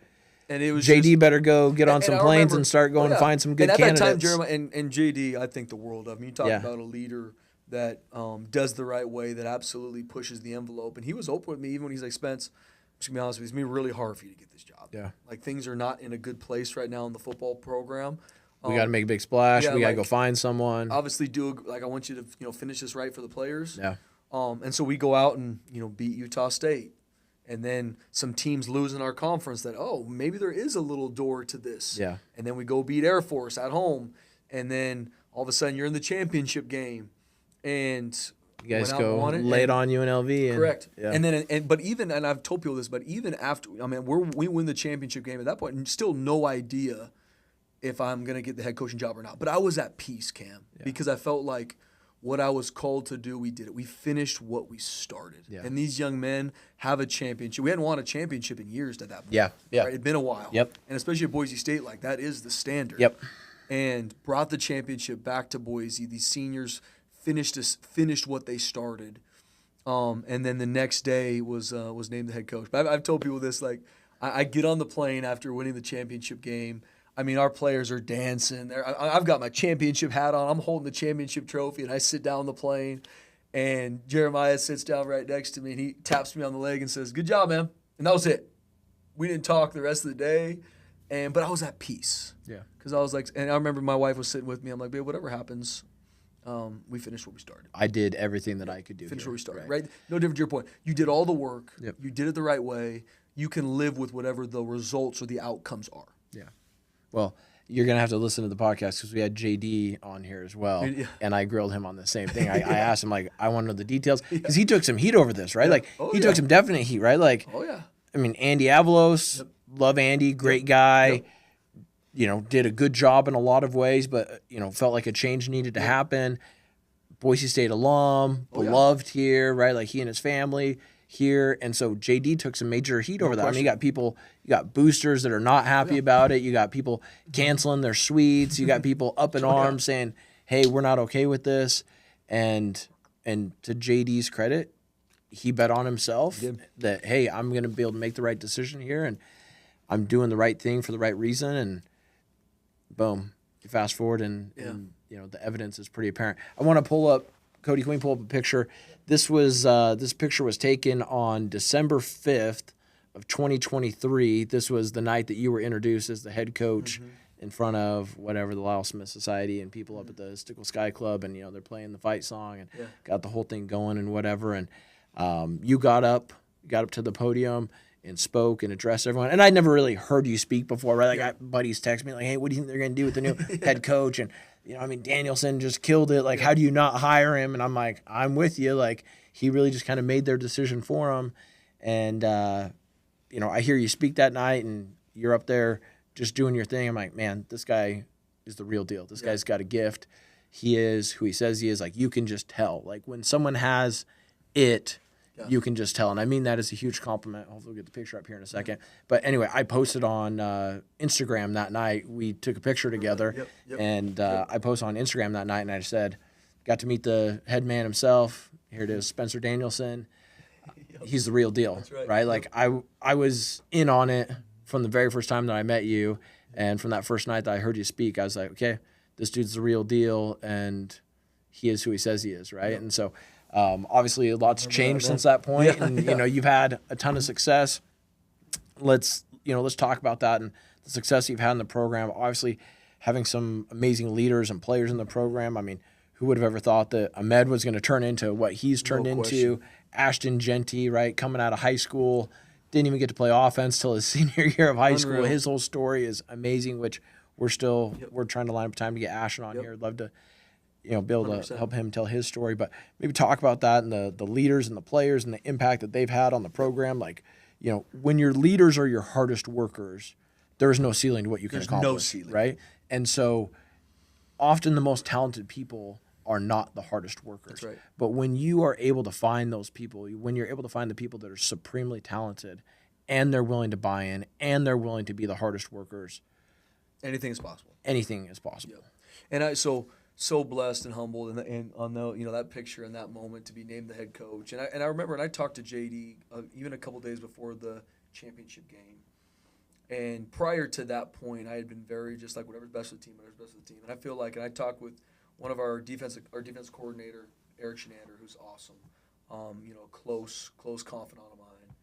[SPEAKER 2] And it was
[SPEAKER 1] JD better go get on some planes and start going and find some good candidates.
[SPEAKER 2] And at that time, Jeremiah and JD, I think the world of him. You talk about a leader that does the right way, that absolutely pushes the envelope. And he was open with me even when he's like, Spence, I'm just going to be honest with you, it's going to be really hard for you to get this job.
[SPEAKER 1] Yeah.
[SPEAKER 2] Like things are not in a good place right now in the football program.
[SPEAKER 1] We got to make a big splash. We got to go find someone.
[SPEAKER 2] Obviously, I want you to finish this right for the players.
[SPEAKER 1] Yeah.
[SPEAKER 2] And so we go out and beat Utah State. And then some teams lose in our conference that, maybe there is a little door to this.
[SPEAKER 1] Yeah.
[SPEAKER 2] And then we go beat Air Force at home. And then all of a sudden you're in the championship game. And
[SPEAKER 1] you guys go lay it on UNLV.
[SPEAKER 2] Correct. Yeah. And then, but even, and I've told people this, but even after, we win the championship game at that point, and still no idea if I'm going to get the head coaching job or not. But I was at peace, Cam, because I felt like what I was called to do, we did it. We finished what we started. Yeah. And these young men have a championship. We hadn't won a championship in years at that point.
[SPEAKER 1] Yeah.
[SPEAKER 2] Right? It'd been a while.
[SPEAKER 1] Yep.
[SPEAKER 2] And especially at Boise State, like that is the standard.
[SPEAKER 1] Yep.
[SPEAKER 2] And brought the championship back to Boise. These seniors finished what they started. And then the next day was named the head coach. But I've told people this, like I get on the plane after winning the championship game. I mean, our players are dancing. I've got my championship hat on. I'm holding the championship trophy, and I sit down on the plane, and Jeremiah sits down right next to me, and he taps me on the leg and says, "Good job, man." And that was it. We didn't talk the rest of the day, but I was at peace.
[SPEAKER 1] Yeah.
[SPEAKER 2] Because I was like, and I remember my wife was sitting with me. I'm like, babe, whatever happens, we finished what we started.
[SPEAKER 1] I did everything that I could do.
[SPEAKER 2] Finish what we started, right? No different to your point. You did all the work.
[SPEAKER 1] Yep.
[SPEAKER 2] You did it the right way. You can live with whatever the results or the outcomes are.
[SPEAKER 1] Yeah. Well, you're going to have to listen to the podcast because we had JD on here as well, and I grilled him on the same thing. I asked him, like, I want to know the details because he took some heat over this, right? Like, he took some definite heat, right? Like, I mean, Andy Avalos, love Andy, great guy, did a good job in a lot of ways, but, felt like a change needed to happen. Boise State alum, beloved here, right? Like, he and his family here, and so JD took some major heat over that. I mean, you got boosters that are not happy about it. You got people canceling their suites. You got people up in arms saying, "Hey, we're not okay with this." And to JD's credit, he bet on himself that, hey, I'm going to be able to make the right decision here, and I'm doing the right thing for the right reason. And boom, you fast forward, and the evidence is pretty apparent. I want to pull up, Cody. Can we pull up a picture? This picture was taken on December 5th of 2023. This was the night that you were introduced as the head coach in front of the Lyle Smith Society and people up at the Stickle Sky Club, and they're playing the fight song and got the whole thing going and whatever. And you got up to the podium and spoke and addressed everyone. And I'd never really heard you speak before, right? Like buddies text me like, "Hey, what do you think they're going to do with the new head coach?" And Danielson just killed it. Like, how do you not hire him? And I'm like, I'm with you. Like, he really just kind of made their decision for him. And, I hear you speak that night and you're up there just doing your thing. I'm like, man, this guy is the real deal. This guy's got a gift. He is who he says he is. Like, you can just tell. Like, when someone has it, you can just tell. And I mean that as a huge compliment. Hopefully we'll get the picture up here in a second. But anyway, I posted on Instagram that night. We took a picture together. And I posted on Instagram that night, and I said, got to meet the head man himself. Here it is, Spencer Danielson. He's the real deal, right? Like, I was in on it from the very first time that I met you. And from that first night that I heard you speak, I was like, okay, this dude's the real deal, and he is who he says he is, right? And so obviously a lot's changed since that point. You've had a ton of success. Let's talk about that and the success you've had in the program. Obviously having some amazing leaders and players in the program. I mean, who would have ever thought that Ahmed was going to turn into what he's turned into? Ashton Genty, right, coming out of high school, didn't even get to play offense till his senior year of high school. His whole story is amazing, which we're trying to line up time to get Ashton on here. I'd love to be able 100%. To help him tell his story, but maybe talk about that and the leaders and the players and the impact that they've had on the program. Like, when your leaders are your hardest workers, there is no ceiling to what you can accomplish. No ceiling. Right? And so often the most talented people are not the hardest workers.
[SPEAKER 2] That's right.
[SPEAKER 1] But when you are able to find those people, when you're able to find the people that are supremely talented and they're willing to buy in and they're willing to be the hardest workers,
[SPEAKER 2] anything is possible.
[SPEAKER 1] Anything is possible.
[SPEAKER 2] Yep. And I so blessed and humbled and on the that picture and that moment to be named the head coach. And I remember, and I talked to JD even a couple days before the championship game. And prior to that point, I had been very just like whatever's best for the team, whatever's best for the team. And I feel like, and I talked with one of our defense coordinator, Eric Shenander, who's awesome, close confidant of mine.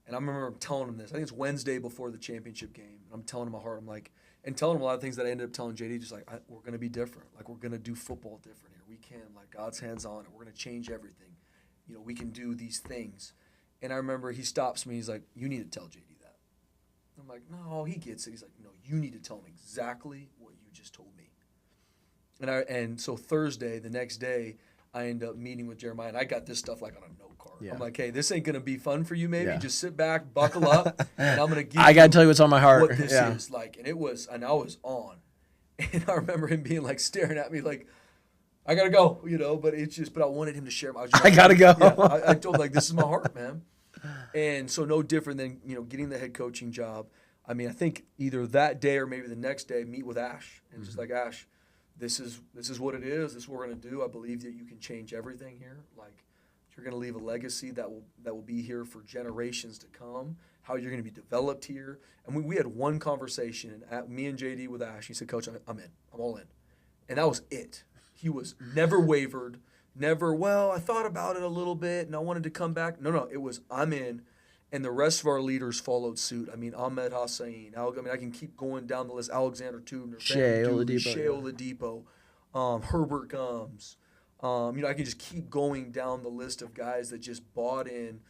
[SPEAKER 2] And I remember telling him this. I think it's Wednesday before the championship game. And I'm telling him my heart. I'm like, and telling him a lot of things that I ended up telling JD, just like, we're going to be different. Like, we're going to do football different here. We can. Like, God's hands on it. We're going to change everything. We can do these things. And I remember he stops me. He's like, you need to tell JD. I'm like, no, he gets it. He's like, no, you need to tell him exactly what you just told me. And so Thursday, the next day, I end up meeting with Jeremiah, and I got this stuff like on a note card. Yeah. I'm like, hey, this ain't gonna be fun for you, maybe. Yeah. Just sit back, buckle up, and I'm gonna give
[SPEAKER 1] I gotta tell you what's on my heart.
[SPEAKER 2] What this is like, and I was on, and I remember him being like staring at me like, I gotta go, but I wanted him to share.
[SPEAKER 1] I gotta go.
[SPEAKER 2] Yeah, I told him like, this is my heart, man. And so no different than, getting the head coaching job. I mean, I think either that day or maybe the next day, meet with Ash. And just like, Ash, this is what it is. This is what we're going to do. I believe that you can change everything here. Like, you're going to leave a legacy that will be here for generations to come, how you're going to be developed here. And we had one conversation, and me and JD with Ash. He said, Coach, I'm in. I'm all in. And that was it. He was never wavered. Never, well, I thought about it a little bit and I wanted to come back. No, it was, I'm in. And the rest of our leaders followed suit. I mean, Ahmed Hossein. I can keep going down the list. Alexander Tubner, Shea Oladipo, Herbert Gums. I can just keep going down the list of guys that just bought in.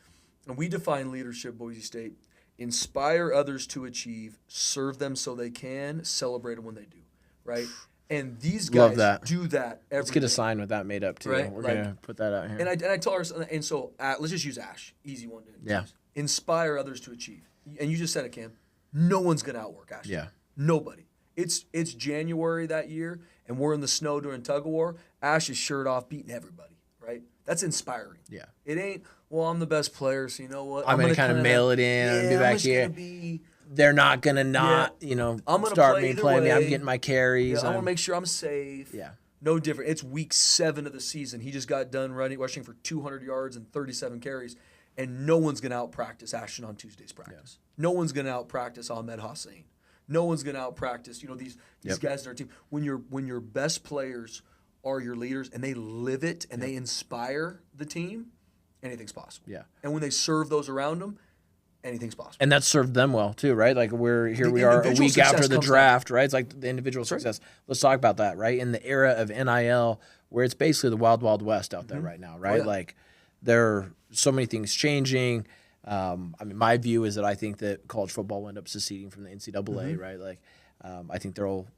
[SPEAKER 2] And we define leadership, Boise State. Inspire others to achieve, serve them so they can, celebrate them when they do, right? And these guys do that every
[SPEAKER 1] Let's get
[SPEAKER 2] day.
[SPEAKER 1] a sign with that made up, too.
[SPEAKER 2] Right?
[SPEAKER 1] We're going to put that out here.
[SPEAKER 2] And I tell her, and so let's just use Ash. Easy one to use. Inspire others to achieve. And you just said it, Cam. No one's going to outwork Ash.
[SPEAKER 1] Yeah.
[SPEAKER 2] Nobody. It's January that year, and we're in the snow doing tug of war. Ash is shirt off, beating everybody, right? That's inspiring.
[SPEAKER 1] Yeah.
[SPEAKER 2] It ain't, well, I'm the best player, so you know what?
[SPEAKER 1] I'm going to kind of mail it in and be back here. They're not going to start me playing me. I'm getting my carries.
[SPEAKER 2] I want to make sure I'm safe.
[SPEAKER 1] Yeah.
[SPEAKER 2] No different. It's week 7 of the season. He just got done rushing for 200 yards and 37 carries, and no one's going to out-practice Ashton on Tuesday's practice. Yeah. No one's going to out-practice Ahmed Hossein. No one's going to out-practice these guys in our team. When your best players are your leaders and they live it and they inspire the team, anything's possible.
[SPEAKER 1] Yeah.
[SPEAKER 2] And when they serve those around them, anything's possible.
[SPEAKER 1] And that's served them well, too, right? Like, we are a week after the draft, right? It's like the individual success. Let's talk about that, right? In the era of NIL, where it's basically the wild, wild west out there right now, right? Like, there are so many things changing. My view is that I think that college football will end up seceding from the NCAA, right? Like, I think there will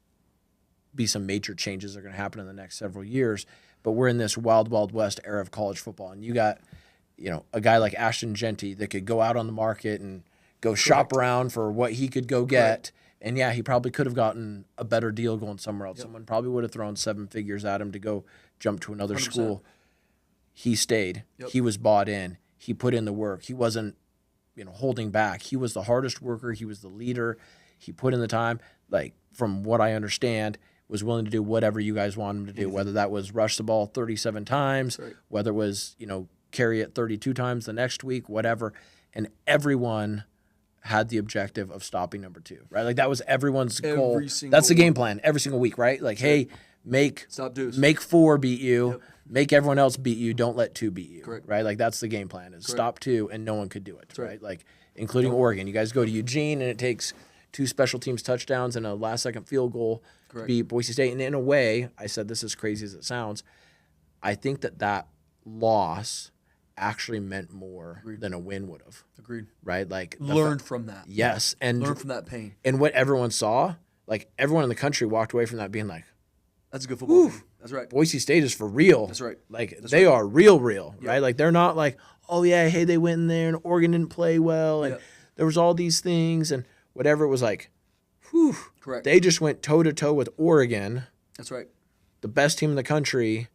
[SPEAKER 1] be some major changes that are going to happen in the next several years. But we're in this wild, wild west era of college football, and you got a guy like Ashton Jeanty that could go out on the market and go shop around for what he could go get. And, he probably could have gotten a better deal going somewhere else. Yep. Someone probably would have thrown 7 figures at him to go jump to another 100%. School. He stayed. Yep. He was bought in. He put in the work. He wasn't, holding back. He was the hardest worker. He was the leader. He put in the time. Like, from what I understand, was willing to do whatever you guys wanted him to do, whether that was rush the ball 37 times, whether it was, carry it 32 times the next week, whatever. And everyone had the objective of stopping number 2, right? Like, that was everyone's goal. That's the game plan every single week, right? Like, hey, make 4 beat you, make everyone else beat you, don't let 2 beat you, right? Like, that's the game plan is stop 2 and no one could do it, right? Like, including Oregon. You guys go to Eugene and it takes 2 special teams touchdowns and a last-second field goal to beat Boise State. And in a way, I said this as crazy as it sounds, I think that loss actually meant more than a win would have.
[SPEAKER 2] Agreed.
[SPEAKER 1] Right? Like,
[SPEAKER 2] learned from that.
[SPEAKER 1] Yes. And
[SPEAKER 2] learn from that pain.
[SPEAKER 1] And what everyone saw, like, everyone in the country walked away from that being like,
[SPEAKER 2] that's a good football team. That's right.
[SPEAKER 1] Boise State is for real.
[SPEAKER 2] That's right.
[SPEAKER 1] Like, they are real, right? Like, they're not like, oh, yeah, hey, they went in there and Oregon didn't play well and there was all these things and whatever. It was like, whew.
[SPEAKER 2] Correct.
[SPEAKER 1] They just went toe-to-toe with Oregon.
[SPEAKER 2] That's right.
[SPEAKER 1] the best team in the country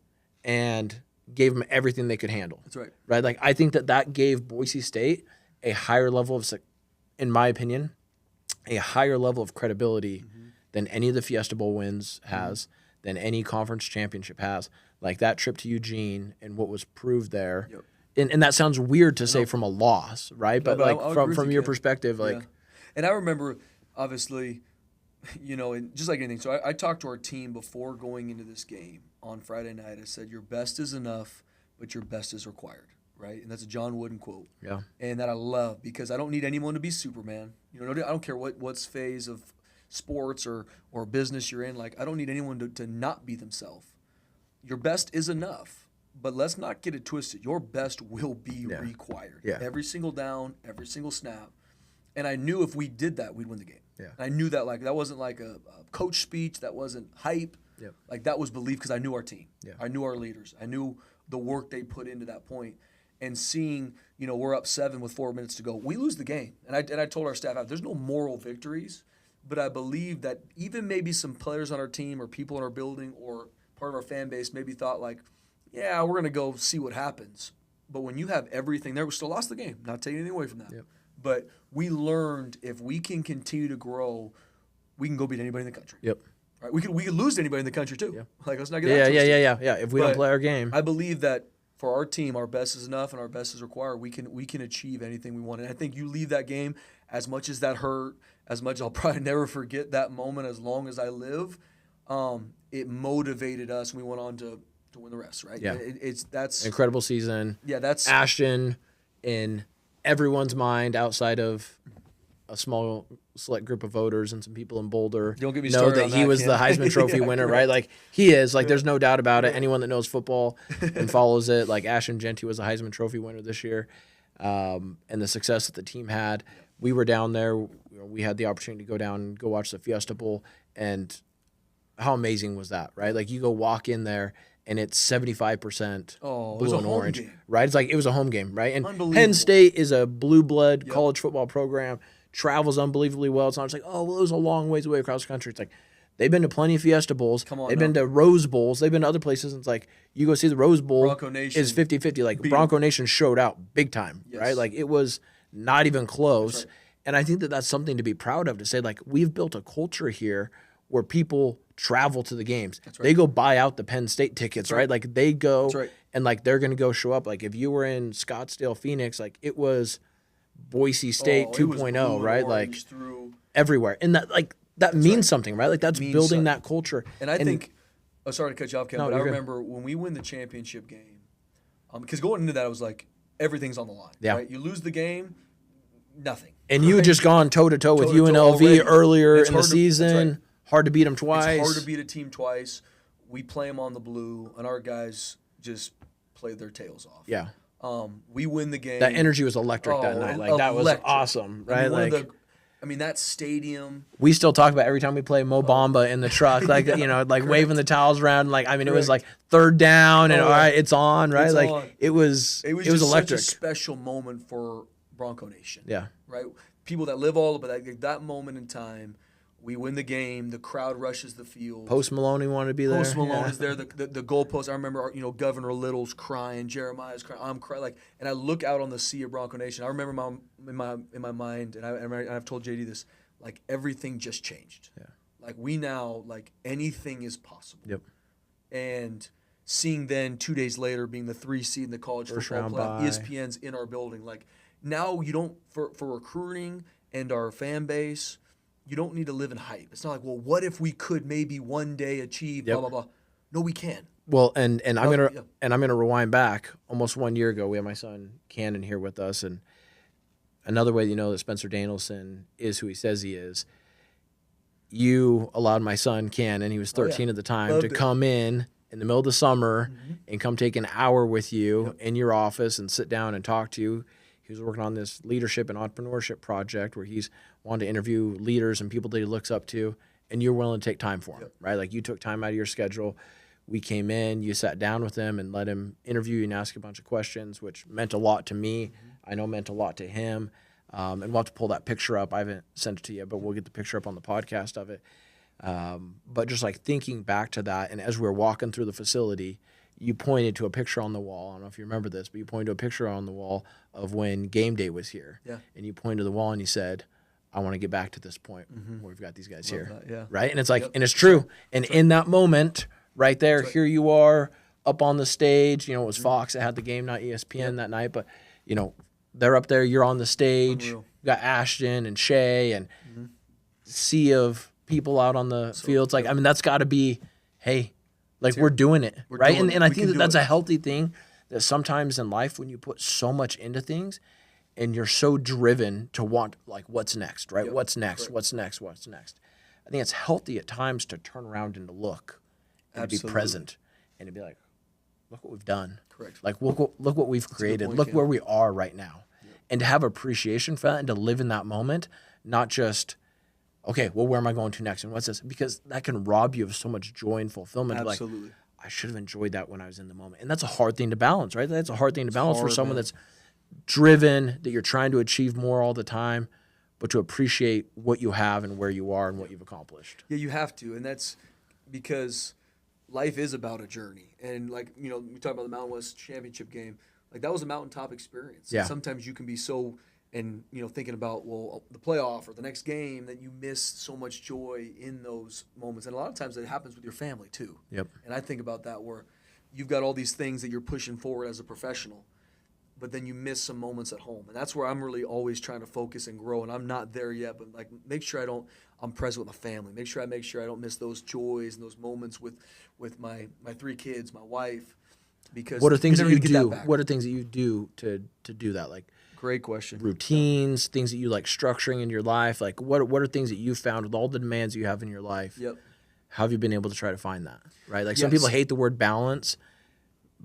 [SPEAKER 1] and gave them everything they could handle.
[SPEAKER 2] That's right.
[SPEAKER 1] Right? Like, I think that gave Boise State a higher level of, in my opinion, a higher level of credibility than any of the Fiesta Bowl wins has, than any conference championship has. Like, that trip to Eugene and what was proved there. Yep. And that sounds weird to say from a loss, right? But like, from your perspective, like.
[SPEAKER 2] Yeah. And I remember, obviously, and just like anything. So I talked to our team before going into this game on Friday night. I said, your best is enough, but your best is required, right? And that's a John Wooden quote. Yeah. And that I love, because I don't need anyone to be Superman. I don't care what's phase of sports or business you're in. Like, I don't need anyone to not be themselves. Your best is enough, but let's not get it twisted. Your best will be required. Yeah. Every single down, every single snap. And I knew if we did that, we'd win the game. Yeah. And I knew that, like, that wasn't like a coach speech. That wasn't hype. Yep. Like, that was belief, because I knew our team. Yeah. I knew our leaders. I knew the work they put into that point. And seeing, we're up 7 with 4 minutes to go. We lose the game. And I told our staff, there's no moral victories, but I believe that even maybe some players on our team or people in our building or part of our fan base maybe thought, like, yeah, we're going to go see what happens. But when you have everything there, we still lost the game. Not taking anything away from that. Yep. But we learned, if we can continue to grow, we can go beat anybody in the country. Yep. Right? We could lose to anybody in the country too. Yep. Like, let's not get that twisted.
[SPEAKER 1] Yeah. If we don't play our game,
[SPEAKER 2] I believe that for our team, our best is enough and our best is required. We can achieve anything we want. And I think you leave that game, as much as that hurt, as much as I'll probably never forget that moment as long as I live. It motivated us, and we went on to win the rest. Right?
[SPEAKER 1] Yeah.
[SPEAKER 2] That's
[SPEAKER 1] incredible season.
[SPEAKER 2] Yeah. That's
[SPEAKER 1] Ashton in everyone's mind outside of a small select group of voters and some people in Boulder
[SPEAKER 2] Don't get me
[SPEAKER 1] know
[SPEAKER 2] started
[SPEAKER 1] that he was the Heisman Trophy winner, right? Like, he is. Like, there's no doubt about it. Anyone that knows football and follows it, like, Ashton Genty was the Heisman Trophy winner this year, and the success that the team had. We were down there. We had the opportunity to go down and go watch the Fiesta Bowl, and how amazing was that, right? Like, you go walk in there, and it's 75% blue and orange, right? It's like it was a home game, right? And Penn State is a blue blood college football program, travels unbelievably well. It's not just like, oh, well, it was a long ways away across the country. It's like, they've been to plenty of Fiesta Bowls. They've been to Rose Bowls. They've been to other places. And it's like, you go see the Rose Bowl is 50-50. Like, Bronco Nation showed out big time, right? Like, it was not even close. Right. And I think that that's something to be proud of, to say, like, we've built a culture here where people travel to the games. Right. They go buy out the Penn State tickets, right? Like, they go and, like, they're going to go show up. Like, if you were in Scottsdale, Phoenix, like, it was Boise State 2.0, right? Like, everywhere. And that, like, that means something, right? Like, that's building that culture.
[SPEAKER 2] And I think, sorry to cut you off, Kevin, but I remember when we win the championship game, because going into that, I was like, everything's on the line, right? You lose the game, nothing.
[SPEAKER 1] And you had just gone toe-to-toe with UNLV earlier in the season. Hard to beat them twice.
[SPEAKER 2] It's hard to beat a team twice. We play them on the blue, and our guys just played their tails off.
[SPEAKER 1] Yeah.
[SPEAKER 2] We win the game.
[SPEAKER 1] That energy was electric that night. Like, that was awesome, right?
[SPEAKER 2] That stadium.
[SPEAKER 1] We still talk about every time we play Mo Bamba in the truck, like, like waving the towels around. Like, I mean, it was like third down, and all right, it's on, right? It's like, on. It was electric.
[SPEAKER 2] Such a special moment for Bronco Nation.
[SPEAKER 1] Yeah.
[SPEAKER 2] Right? People that live all, but that moment in time. We win the game. The crowd rushes the field.
[SPEAKER 1] Post Maloney wanted to be there.
[SPEAKER 2] Post Malone is there. The goalpost. I remember, Governor Little's crying. Jeremiah's crying. I'm crying. Like, and I look out on the sea of Bronco Nation. I remember in my mind, and I've told JD this. Like, everything just changed. Yeah. Like, we now, like, anything is possible. Yep. And seeing then 2 days later being the 3 seed in the college football playoff, ESPN's in our building. Like, now you don't for recruiting and our fan base. You don't need to live in hype. It's not like, well, what if we could maybe one day achieve blah blah blah. No, we can.
[SPEAKER 1] Well, and I'm gonna rewind back almost 1 year ago. We had my son Cannon here with us, and another way that Spencer Danielson is who he says he is. You allowed my son Cannon, he was 13 at the time, to come in the middle of the summer and come take an hour with you in your office and sit down and talk to you. He was working on this leadership and entrepreneurship project where he's wanted to interview leaders and people that he looks up to, and you're willing to take time for him, right? Like, you took time out of your schedule. We came in, you sat down with him and let him interview you and ask a bunch of questions, which meant a lot to me. I know meant a lot to him. And we'll have to pull that picture up. I haven't sent it to you, but we'll get the picture up on the podcast of it. But just like thinking back to that, and as we were walking through the facility, you pointed to a picture on the wall. I don't know if you remember this, but you pointed to a picture on the wall of when game day was here.
[SPEAKER 2] Yeah.
[SPEAKER 1] And you pointed to the wall and you said, I want to get back to this point where we've got these guys
[SPEAKER 2] Love
[SPEAKER 1] here.
[SPEAKER 2] that, yeah.
[SPEAKER 1] Right? And it's like, and it's true. And in that moment, right there, here you are up on the stage. You know, it was Fox that had the game, not ESPN that night. But, you know, they're up there. You're on the stage.
[SPEAKER 2] Unreal.
[SPEAKER 1] You got Ashton and Shay and sea of people out on the fields. Like, I mean, that's got to be, hey, like we're doing it, right?
[SPEAKER 2] doing it.
[SPEAKER 1] And I
[SPEAKER 2] We
[SPEAKER 1] think
[SPEAKER 2] can do
[SPEAKER 1] that's
[SPEAKER 2] it.
[SPEAKER 1] a healthy thing that sometimes in life when you put so much into things and you're so driven to want, like, what's next, right? What's next?
[SPEAKER 2] Correct.
[SPEAKER 1] What's next? What's next? I think it's healthy at times to turn around and to look and to be
[SPEAKER 2] Absolutely.
[SPEAKER 1] present and to be like, look what we've done.
[SPEAKER 2] Correct.
[SPEAKER 1] Like, look what we've created.
[SPEAKER 2] point,
[SPEAKER 1] Look
[SPEAKER 2] Cam.
[SPEAKER 1] where we are right now. And to have appreciation for that and to live in that moment, not just, okay, well, where am I going to next? And what's this? Because that can rob you of so much joy and fulfillment.
[SPEAKER 2] Absolutely.
[SPEAKER 1] Like, I should have enjoyed that when I was in the moment. And that's a hard thing to balance, right? That's a hard thing to balance for
[SPEAKER 2] hard,
[SPEAKER 1] someone
[SPEAKER 2] man.
[SPEAKER 1] that's driven, that you're trying to achieve more all the time, but to appreciate what you have and where you are and what you've accomplished.
[SPEAKER 2] Yeah, you have to, and that's because life is about a journey. And like, you know, we talk about the Mountain West Championship game. Like, that was a mountaintop experience.
[SPEAKER 1] Yeah.
[SPEAKER 2] And sometimes you can be so, and you know, thinking about, well, the playoff or the next game, that you miss so much joy in those moments. And a lot of times that happens with your family too.
[SPEAKER 1] Yep.
[SPEAKER 2] And I think about that where you've got all these things that you're pushing forward as a professional, but then you miss some moments at home. And that's where I'm really always trying to focus and grow. And I'm not there yet, but like, make sure I'm present with my family. Make sure I don't miss those joys and those moments with my 3 kids, my wife, because
[SPEAKER 1] What are things
[SPEAKER 2] you're
[SPEAKER 1] that you
[SPEAKER 2] gonna get
[SPEAKER 1] do?
[SPEAKER 2] back.
[SPEAKER 1] What are things that you do to do that? Like
[SPEAKER 2] Great question.
[SPEAKER 1] routines, things that you like structuring in your life. Like what are things that you found with all the demands you have in your life?
[SPEAKER 2] Yep.
[SPEAKER 1] How have you been able to try to find that? Right? Like some
[SPEAKER 2] Yes.
[SPEAKER 1] people hate the word balance,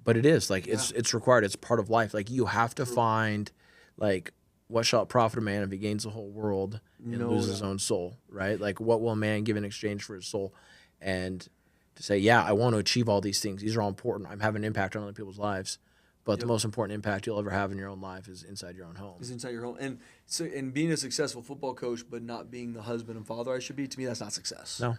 [SPEAKER 1] but it is like it's required. It's part of life. Like you have to find like what shall it profit a man if he gains the whole world and
[SPEAKER 2] No
[SPEAKER 1] loses his
[SPEAKER 2] doubt.
[SPEAKER 1] own soul? Right? Like what will a man give in exchange for his soul? And to say, yeah, I want to achieve all these things. These are all important. I'm having an impact on other people's lives. But the most important impact you'll ever have in your own life is inside your own home.
[SPEAKER 2] Is inside your home. And so, and being a successful football coach, but not being the husband and father I should be, to me, that's not success.
[SPEAKER 1] No.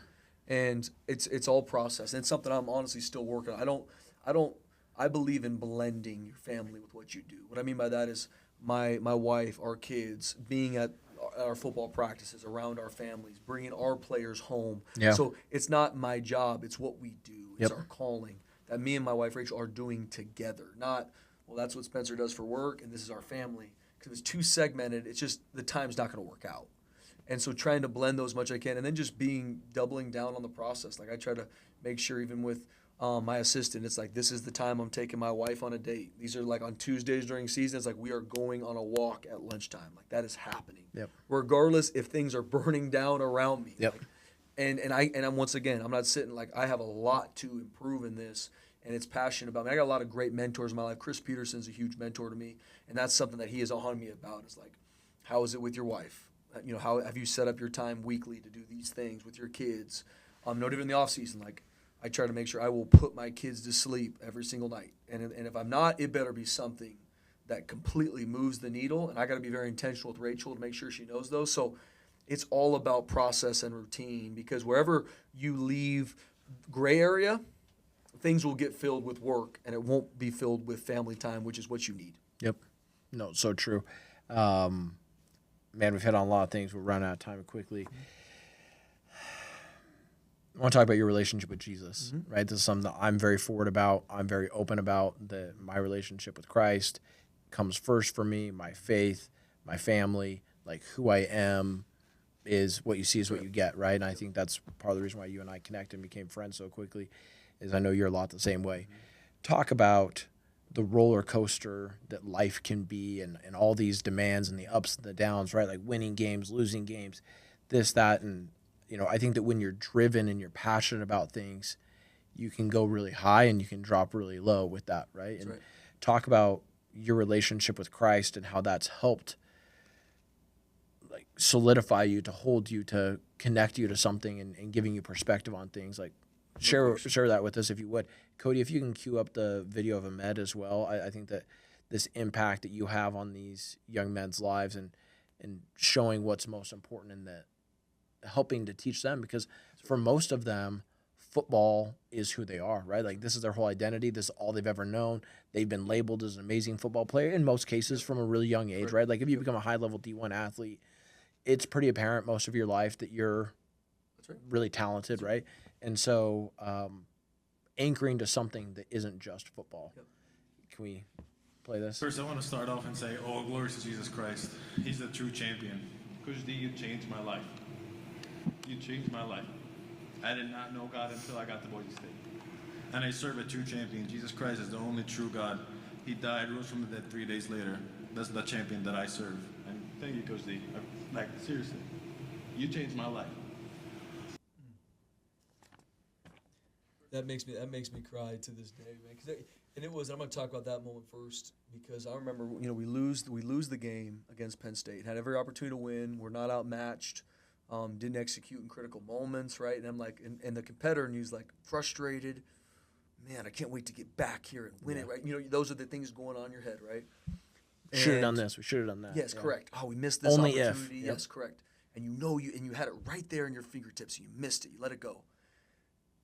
[SPEAKER 2] And it's all process. And it's something I'm honestly still working on. I believe in blending your family with what you do. What I mean by that is my wife, our kids, being at our football practices, around our families, bringing our players home.
[SPEAKER 1] Yeah.
[SPEAKER 2] So it's not my job, it's what we do. It's
[SPEAKER 1] Yep.
[SPEAKER 2] our calling that me and my wife Rachel are doing together. Not, well, that's what Spencer does for work and this is our family. Because it's too segmented, it's just the time's not going to work out. And so trying to blend those much I can, and then just doubling down on the process. Like I try to make sure, even with my assistant, it's like, this is the time I'm taking my wife on a date. These are like on Tuesdays during season, it's like we are going on a walk at lunchtime. Like that is happening.
[SPEAKER 1] Yep.
[SPEAKER 2] Regardless if things are burning down around me.
[SPEAKER 1] Yep.
[SPEAKER 2] Like, and I'm once again, I'm not sitting like, I have a lot to improve in this, and it's passionate about me. I got a lot of great mentors in my life. Chris Peterson's a huge mentor to me, and that's something that he is on me about. Is like, how is it with your wife? You know, how have you set up your time weekly to do these things with your kids? No different in the off season. Like, I try to make sure I will put my kids to sleep every single night, and if I'm not, it better be something that completely moves the needle. And I got to be very intentional with Rachel to make sure she knows those. So it's all about process and routine, because wherever you leave gray area, things will get filled with work, and it won't be filled with family time, which is what you need.
[SPEAKER 1] Yep. No, so true. Man, we've hit on a lot of things. We're running out of time quickly. I want to talk about your relationship with Jesus, right? This is something that I'm very forward about. I'm very open about. My relationship with Christ comes first for me. My faith, my family, like who I am is what you see is what you get, right? And I think that's part of the reason why you and I connected and became friends so quickly, is I know you're a lot the same way. Talk about the roller coaster that life can be, and all these demands and the ups and the downs, right? Like winning games, losing games, this, that. And, you know, I think that when you're driven and you're passionate about things, you can go really high and you can drop really low with that, right?
[SPEAKER 2] That's
[SPEAKER 1] and
[SPEAKER 2] right.
[SPEAKER 1] talk about your relationship with Christ and how that's helped like solidify you, to hold you, to connect you to something, and giving you perspective on things. Like share that with us if you would. Cody, if you can cue up the video of Ahmed as well. I think that this impact that you have on these young men's lives and showing what's most important in that, helping to teach them, because for most of them, football is who they are, right? Like this is their whole identity. This is all they've ever known. They've been labeled as an amazing football player in most cases from a really young age, right? Like if you become a high-level D1 athlete, it's pretty apparent most of your life that you're really talented, right? And so anchoring to something that isn't just football. Yep. Can we play this?
[SPEAKER 3] First, I want to start off and say, all glory to Jesus Christ. He's the true champion. Coach D, you changed my life. You changed my life. I did not know God until I got to Boise State. And I serve a true champion. Jesus Christ is the only true God. He died, rose from the dead 3 days later. That's the champion that I serve. And thank you, Coach D. Like, seriously, you changed my life.
[SPEAKER 2] That makes me cry to this day, man. And it was. I'm going to talk about that moment first because I remember, we lose the game against Penn State. Had every opportunity to win. We're not outmatched. Didn't execute in critical moments, right? And I'm like, and the competitor, and he's like frustrated. Man, I can't wait to get back here and win it, right? Those are the things going on in your head, right?
[SPEAKER 1] Should have done this. We should have done that.
[SPEAKER 2] Yes, correct. Oh, we missed this
[SPEAKER 1] Only
[SPEAKER 2] opportunity.
[SPEAKER 1] If.
[SPEAKER 2] Yes, correct. And you had it right there in your fingertips. And you missed it. You let it go.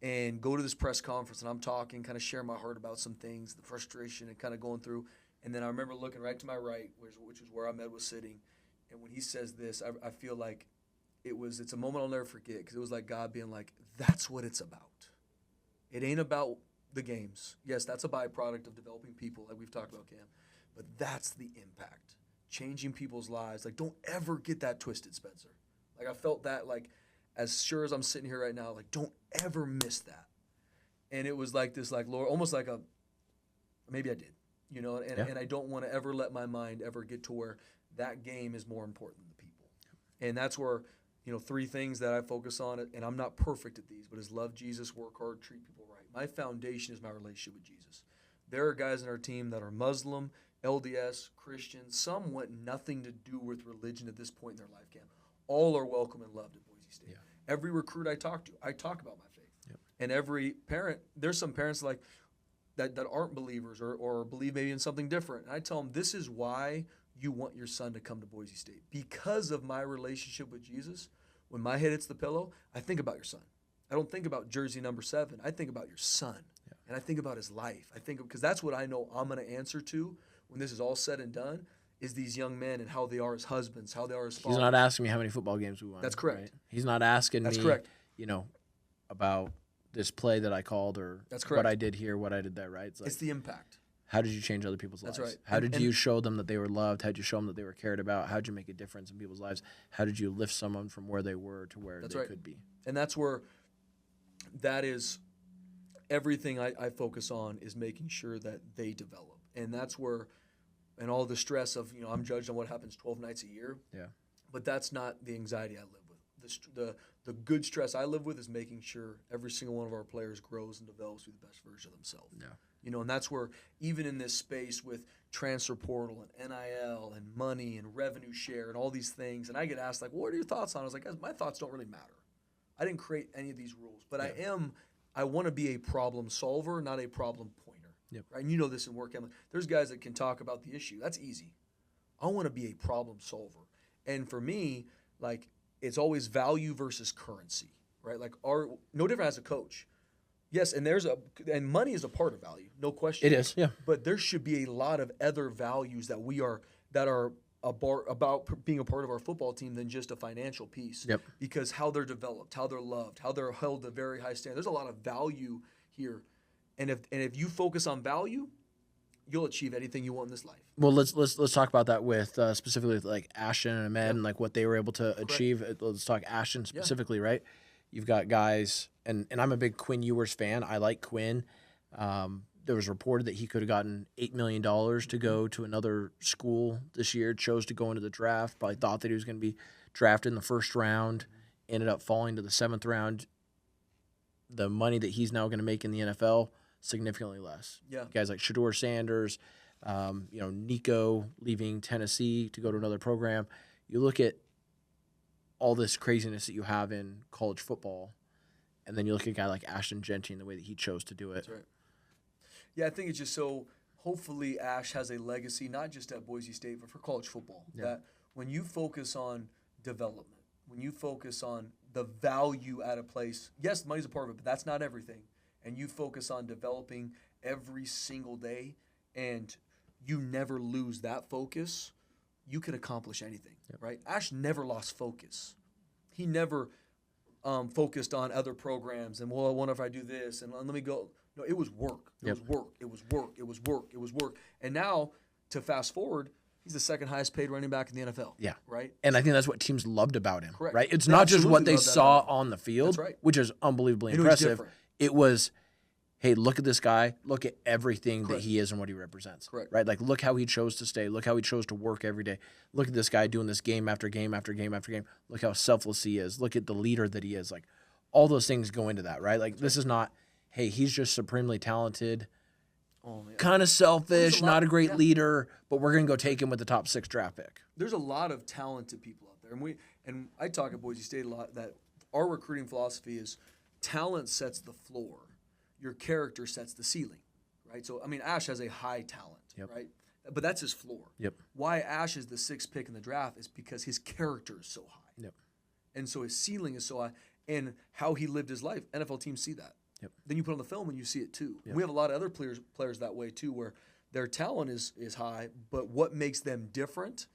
[SPEAKER 2] And go to this press conference, and I'm talking, kind of sharing my heart about some things, the frustration, and kind of going through. And then I remember looking right to my right, which was where Ahmed was sitting. And when he says this, I feel like it's a moment I'll never forget because it was like God being like, that's what it's about. It ain't about the games. Yes, that's a byproduct of developing people like we've talked about, Cam. But that's the impact. Changing people's lives. Like, don't ever get that twisted, Spencer. Like, I felt that, like, as sure as I'm sitting here right now, like, don't ever miss that. And it was like this, like, Lord, almost like maybe I did, and I don't want to ever let my mind ever get to where that game is more important than the people. And that's where, 3 things that I focus on, and I'm not perfect at these, but is love Jesus, work hard, treat people right. My foundation is my relationship with Jesus. There are guys in our team that are Muslim, LDS, Christian. Some want nothing to do with religion at this point in their life, Cam. All are welcome and loved at Boise State. Yeah. Every recruit I talk to, I talk about my faith. Yep. And every parent, there's some parents like that aren't believers or believe maybe in something different. And I tell them, this is why you want your son to come to Boise State. Because of my relationship with Jesus, when my head hits the pillow, I think about your son. I don't think about jersey number 7. I think about your son. Yeah. And I think about his life. Because that's what I know I'm going to answer to when this is all said and done, is these young men and how they are as husbands, how they are as fathers.
[SPEAKER 1] He's not asking me how many football games we won.
[SPEAKER 2] That's correct.
[SPEAKER 1] Right? He's not asking
[SPEAKER 2] That's
[SPEAKER 1] me,
[SPEAKER 2] correct.
[SPEAKER 1] About this play that I called or
[SPEAKER 2] That's correct.
[SPEAKER 1] What I did here, what I did there, right?
[SPEAKER 2] It's the impact.
[SPEAKER 1] How did you change other people's lives?
[SPEAKER 2] That's right.
[SPEAKER 1] How did you show them that they were loved? How did you show them that they were cared about? How did you make a difference in people's lives? How did you lift someone from where they were to where they could be?
[SPEAKER 2] And that's where that is everything I focus on is making sure that they develop. And that's where, and all the stress of, I'm judged on what happens 12 nights a year.
[SPEAKER 1] Yeah.
[SPEAKER 2] But that's not the anxiety I live with. The good stress I live with is making sure every single one of our players grows and develops to be the best version of themselves.
[SPEAKER 1] Yeah.
[SPEAKER 2] And that's where even in this space with transfer portal and NIL and money and revenue share and all these things, and I get asked, like, what are your thoughts on it? I was like, guys, my thoughts don't really matter. I didn't create any of these rules, but I want to be a problem solver, not a problem pointer.
[SPEAKER 1] Yep.
[SPEAKER 2] Right? And this in work. There's guys that can talk about the issue. That's easy. I want to be a problem solver. And for me, like, it's always value versus currency, right? Like, no different as a coach. Yes, and money is a part of value, no question.
[SPEAKER 1] It is, yeah.
[SPEAKER 2] But there should be a lot of other values that are about being a part of our football team than just a financial piece.
[SPEAKER 1] Yep.
[SPEAKER 2] Because how they're developed, how they're loved, how they're held to very high standard. There's a lot of value here, and if you focus on value, you'll achieve anything you want in this life.
[SPEAKER 1] Well, let's talk about that with specifically with like Ashton and Ahmed and like what they were able to achieve. Let's talk Ashton specifically, right? You've got guys, and I'm a big Quinn Ewers fan. I like Quinn. There was reported that he could have gotten $8 million to go to another school this year, chose to go into the draft, probably thought that he was going to be drafted in the first round, ended up falling to the 7th round. The money that he's now going to make in the NFL, significantly less.
[SPEAKER 2] Yeah.
[SPEAKER 1] Guys like Shedeur Sanders, Nico leaving Tennessee to go to another program. You look at all this craziness that you have in college football, and then you look at a guy like Ashton Jeanty and the way that he chose to do it.
[SPEAKER 2] That's right. Yeah, I think it's just so hopefully Ash has a legacy, not just at Boise State, but for college football. Yeah. That when you focus on development, when you focus on the value at a place, yes, money's a part of it, but that's not everything. And you focus on developing every single day and you never lose that focus, you can accomplish anything, right? Ash never lost focus. He never focused on other programs and, well, I wonder if I do this and let me go. No, it was work. It was work. It was work. It was work. It was work. And now, to fast forward, he's the second highest paid running back in the NFL.
[SPEAKER 1] Yeah.
[SPEAKER 2] Right?
[SPEAKER 1] And I think that's what teams loved about him.
[SPEAKER 2] Correct.
[SPEAKER 1] Right? It's
[SPEAKER 2] They
[SPEAKER 1] not just what
[SPEAKER 2] absolutely
[SPEAKER 1] they
[SPEAKER 2] loved that
[SPEAKER 1] saw
[SPEAKER 2] about him.
[SPEAKER 1] on the field,
[SPEAKER 2] That's right.
[SPEAKER 1] which is unbelievably
[SPEAKER 2] They knew he's
[SPEAKER 1] impressive.
[SPEAKER 2] different.
[SPEAKER 1] It was, hey, look at this guy. Look at everything that
[SPEAKER 2] Correct.
[SPEAKER 1] he is and what he represents.
[SPEAKER 2] Correct.
[SPEAKER 1] Right? Like, look how he chose to stay. Look how he chose to work every day. Look at this guy doing this game after game after game after game. Look how selfless he is. Look at the leader that he is. Like, all those things go into that, right? Like, this is not, hey, he's just supremely talented, kind of selfish, not a great leader, but we're going to go take him with the top 6 draft pick.
[SPEAKER 2] There's a lot of talented people out there. And I talk at Boise State a lot that our recruiting philosophy is talent sets the floor. Your character sets the ceiling, right? So, I mean, Ash has a high talent, right? But that's his floor. Why Ash is the 6th pick in the draft is because his character is so high. And so his ceiling is so high. And how he lived his life, NFL teams see that. Then you put on the film and you see it too. We have a lot of other players that way too, where their talent is high, but what makes them different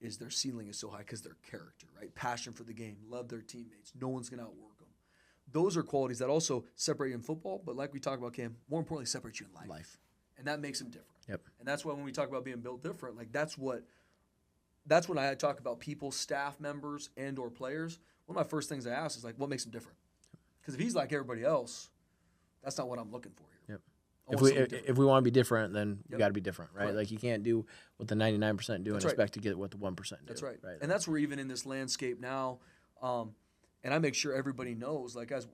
[SPEAKER 2] is their ceiling is so high because their character, right? Passion for the game, love their teammates. No one's going to outwork them. Those are qualities that also separate you in football, but like we talked about, Cam, more importantly, separate you in life. And that makes them different. And that's why when we talk about being built different, like that's when I talk about people, staff members, and or players. One of my first things I ask is like, what makes him different? Because if he's like everybody else, that's not what I'm looking for here.
[SPEAKER 1] If we want to be different, then we got to be different, right? Like you can't do what the 99% do and expect to get what the 1% do.
[SPEAKER 2] That's right. And that's where even in this landscape now, and I make sure everybody knows, like guys,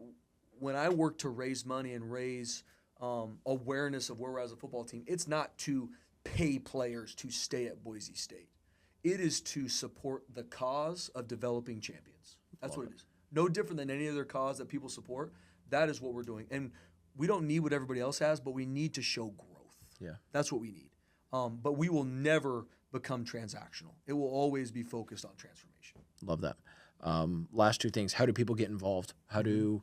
[SPEAKER 2] when I work to raise money and raise awareness of where we're as a football team, it's not to pay players to stay at Boise State. It is to support the cause of developing champions. That's what it is. No different than any other cause that people support. That is what we're doing. And we don't need what everybody else has, but we need to show growth. That's what we need. But we will never become transactional. It will always be focused on transformation.
[SPEAKER 1] Love that. Last 2 things. How do people get involved? How do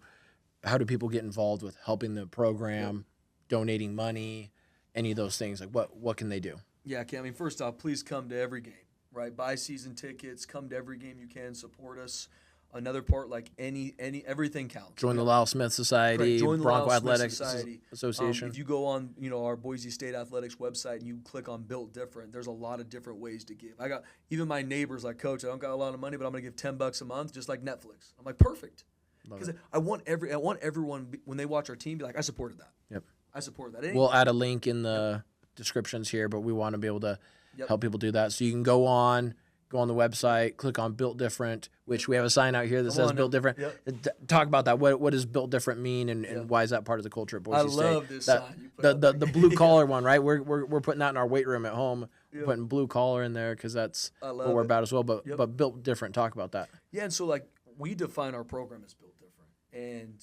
[SPEAKER 1] people get involved with helping the program, donating money, any of those things? Like what can they do?
[SPEAKER 2] Yeah, Cam, I mean, first off, please come to every game, right? Buy season tickets, come to every game you can, support us. Another part, like everything counts.
[SPEAKER 1] Join the Lyle Smith Society, Bronco Athletics Association.
[SPEAKER 2] If you go on, our Boise State Athletics website and you click on Built Different, there's a lot of different ways to give. I got even my neighbors like, Coach, I don't got a lot of money, but I'm going to give $10 a month, just like Netflix. I'm like, perfect, because I want everyone when they watch our team be like, I supported that. I support that.
[SPEAKER 1] We'll add a link in the descriptions here, but we want to be able to help people do that. So you can go on the website, click on Built Different, which we have a sign out here that says Built Different. Talk about that. What does Built Different mean, and why is that part of the culture at Boise State?
[SPEAKER 2] I love this sign.
[SPEAKER 1] The blue collar one, right? We're putting that in our weight room at home. We're putting blue collar in there because that's what we're about as well. But Built Different, talk about that.
[SPEAKER 2] Yeah, and so like we define our program as Built Different, and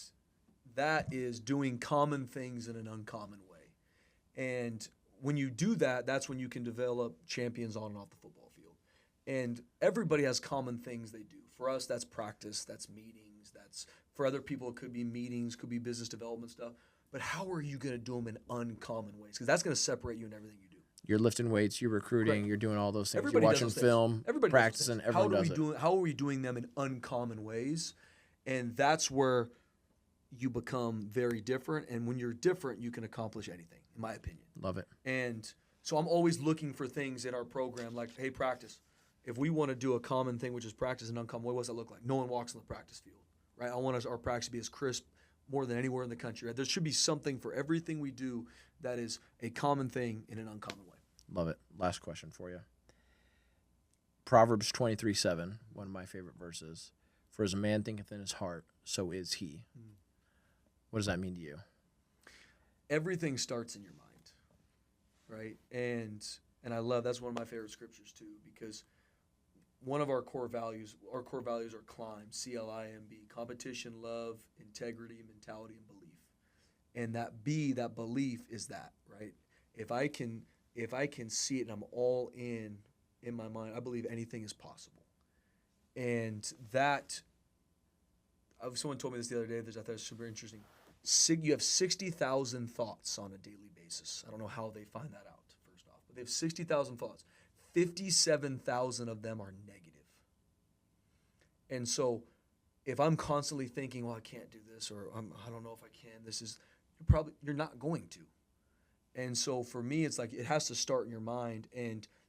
[SPEAKER 2] that is doing common things in an uncommon way. And when you do that, that's when you can develop champions on and off the football field. And everybody has common things they do. For us, that's practice, that's meetings, that's for other people, it could be meetings, could be business development stuff. But how are you going to do them in uncommon ways? Because that's going to separate you in everything you do.
[SPEAKER 1] You're lifting weights, you're recruiting, you're doing all those things.
[SPEAKER 2] Everybody
[SPEAKER 1] you're watching
[SPEAKER 2] does those
[SPEAKER 1] film,
[SPEAKER 2] everybody
[SPEAKER 1] practicing, everyone does it.
[SPEAKER 2] How are we doing them in uncommon ways? And that's where you become very different. And when you're different, you can accomplish anything, in my opinion.
[SPEAKER 1] Love it.
[SPEAKER 2] And so I'm always looking for things in our program like, hey, practice. If we want to do a common thing, which is practice in an uncommon way, what does that look like? No one walks on the practice field, right? I want our practice to be as crisp more than anywhere in the country. Right? There should be something for everything we do that is a common thing in an uncommon way.
[SPEAKER 1] Love it. Last question for you. Proverbs 23:7, one of my favorite verses. For as a man thinketh in his heart, so is he. What does that mean to you?
[SPEAKER 2] Everything starts in your mind, right? And I love, that's one of my favorite scriptures too, because one of our core values are CLIMB, C-L-I-M-B, competition, love, integrity, mentality, and belief. And that belief is that, right? If I can see it and I'm all in my mind, I believe anything is possible. And that, someone told me this the other day, that I thought was super interesting. You have 60,000 thoughts on a daily basis. I don't know how they find that out, first off, but they have 60,000 thoughts. 57,000 of them are negative. And so if I'm constantly thinking, well, I can't do this, or I don't know if I can, you're not going to. And so for me, it's like it has to start in your mind,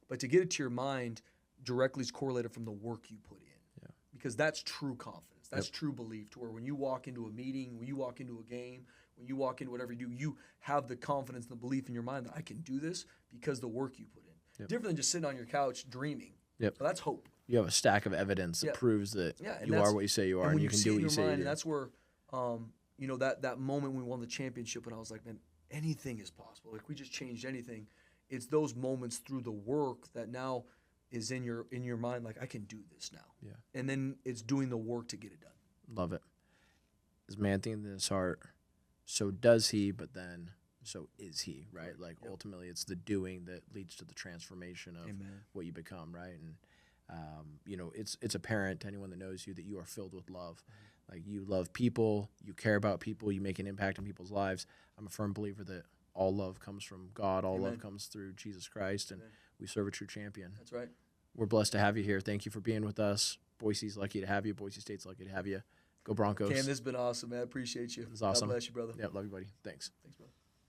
[SPEAKER 2] but to get it to your mind directly is correlated from the work you put in.
[SPEAKER 1] Yeah.
[SPEAKER 2] Because that's true confidence. That's true belief, to where when you walk into a meeting, when you walk into a game, when you walk into whatever you do, you have the confidence and the belief in your mind that I can do this because the work you put in.
[SPEAKER 1] Yep.
[SPEAKER 2] Different than just sitting on your couch dreaming.
[SPEAKER 1] Yep.
[SPEAKER 2] So that's hope.
[SPEAKER 1] You have a stack of evidence that proves that you are what you say you are, and you can do what you say you do.
[SPEAKER 2] And that's where, that moment when we won the championship, and I was like, man, anything is possible. Like, we just changed anything. It's those moments through the work that now is in your mind, like, I can do this now.
[SPEAKER 1] Yeah.
[SPEAKER 2] And then it's doing the work to get it done.
[SPEAKER 1] Love it. As man thinks in his heart, so does he, but then so is he, right? Like, ultimately it's the doing that leads to the transformation of what you become, right? And it's apparent to anyone that knows you that you are filled with love. Like, you love people, you care about people, you make an impact in people's lives. I'm a firm believer that all love comes from God, all love comes through Jesus Christ, and we serve a true champion.
[SPEAKER 2] That's right.
[SPEAKER 1] We're blessed to have you here. Thank you for being with us. Boise's lucky to have you. Boise State's lucky to have you. Go Broncos.
[SPEAKER 2] Cam, this has been awesome, man. I appreciate you.
[SPEAKER 1] It's awesome.
[SPEAKER 2] God bless you, brother.
[SPEAKER 1] Yeah, love you, buddy. Thanks.
[SPEAKER 2] Thanks, brother.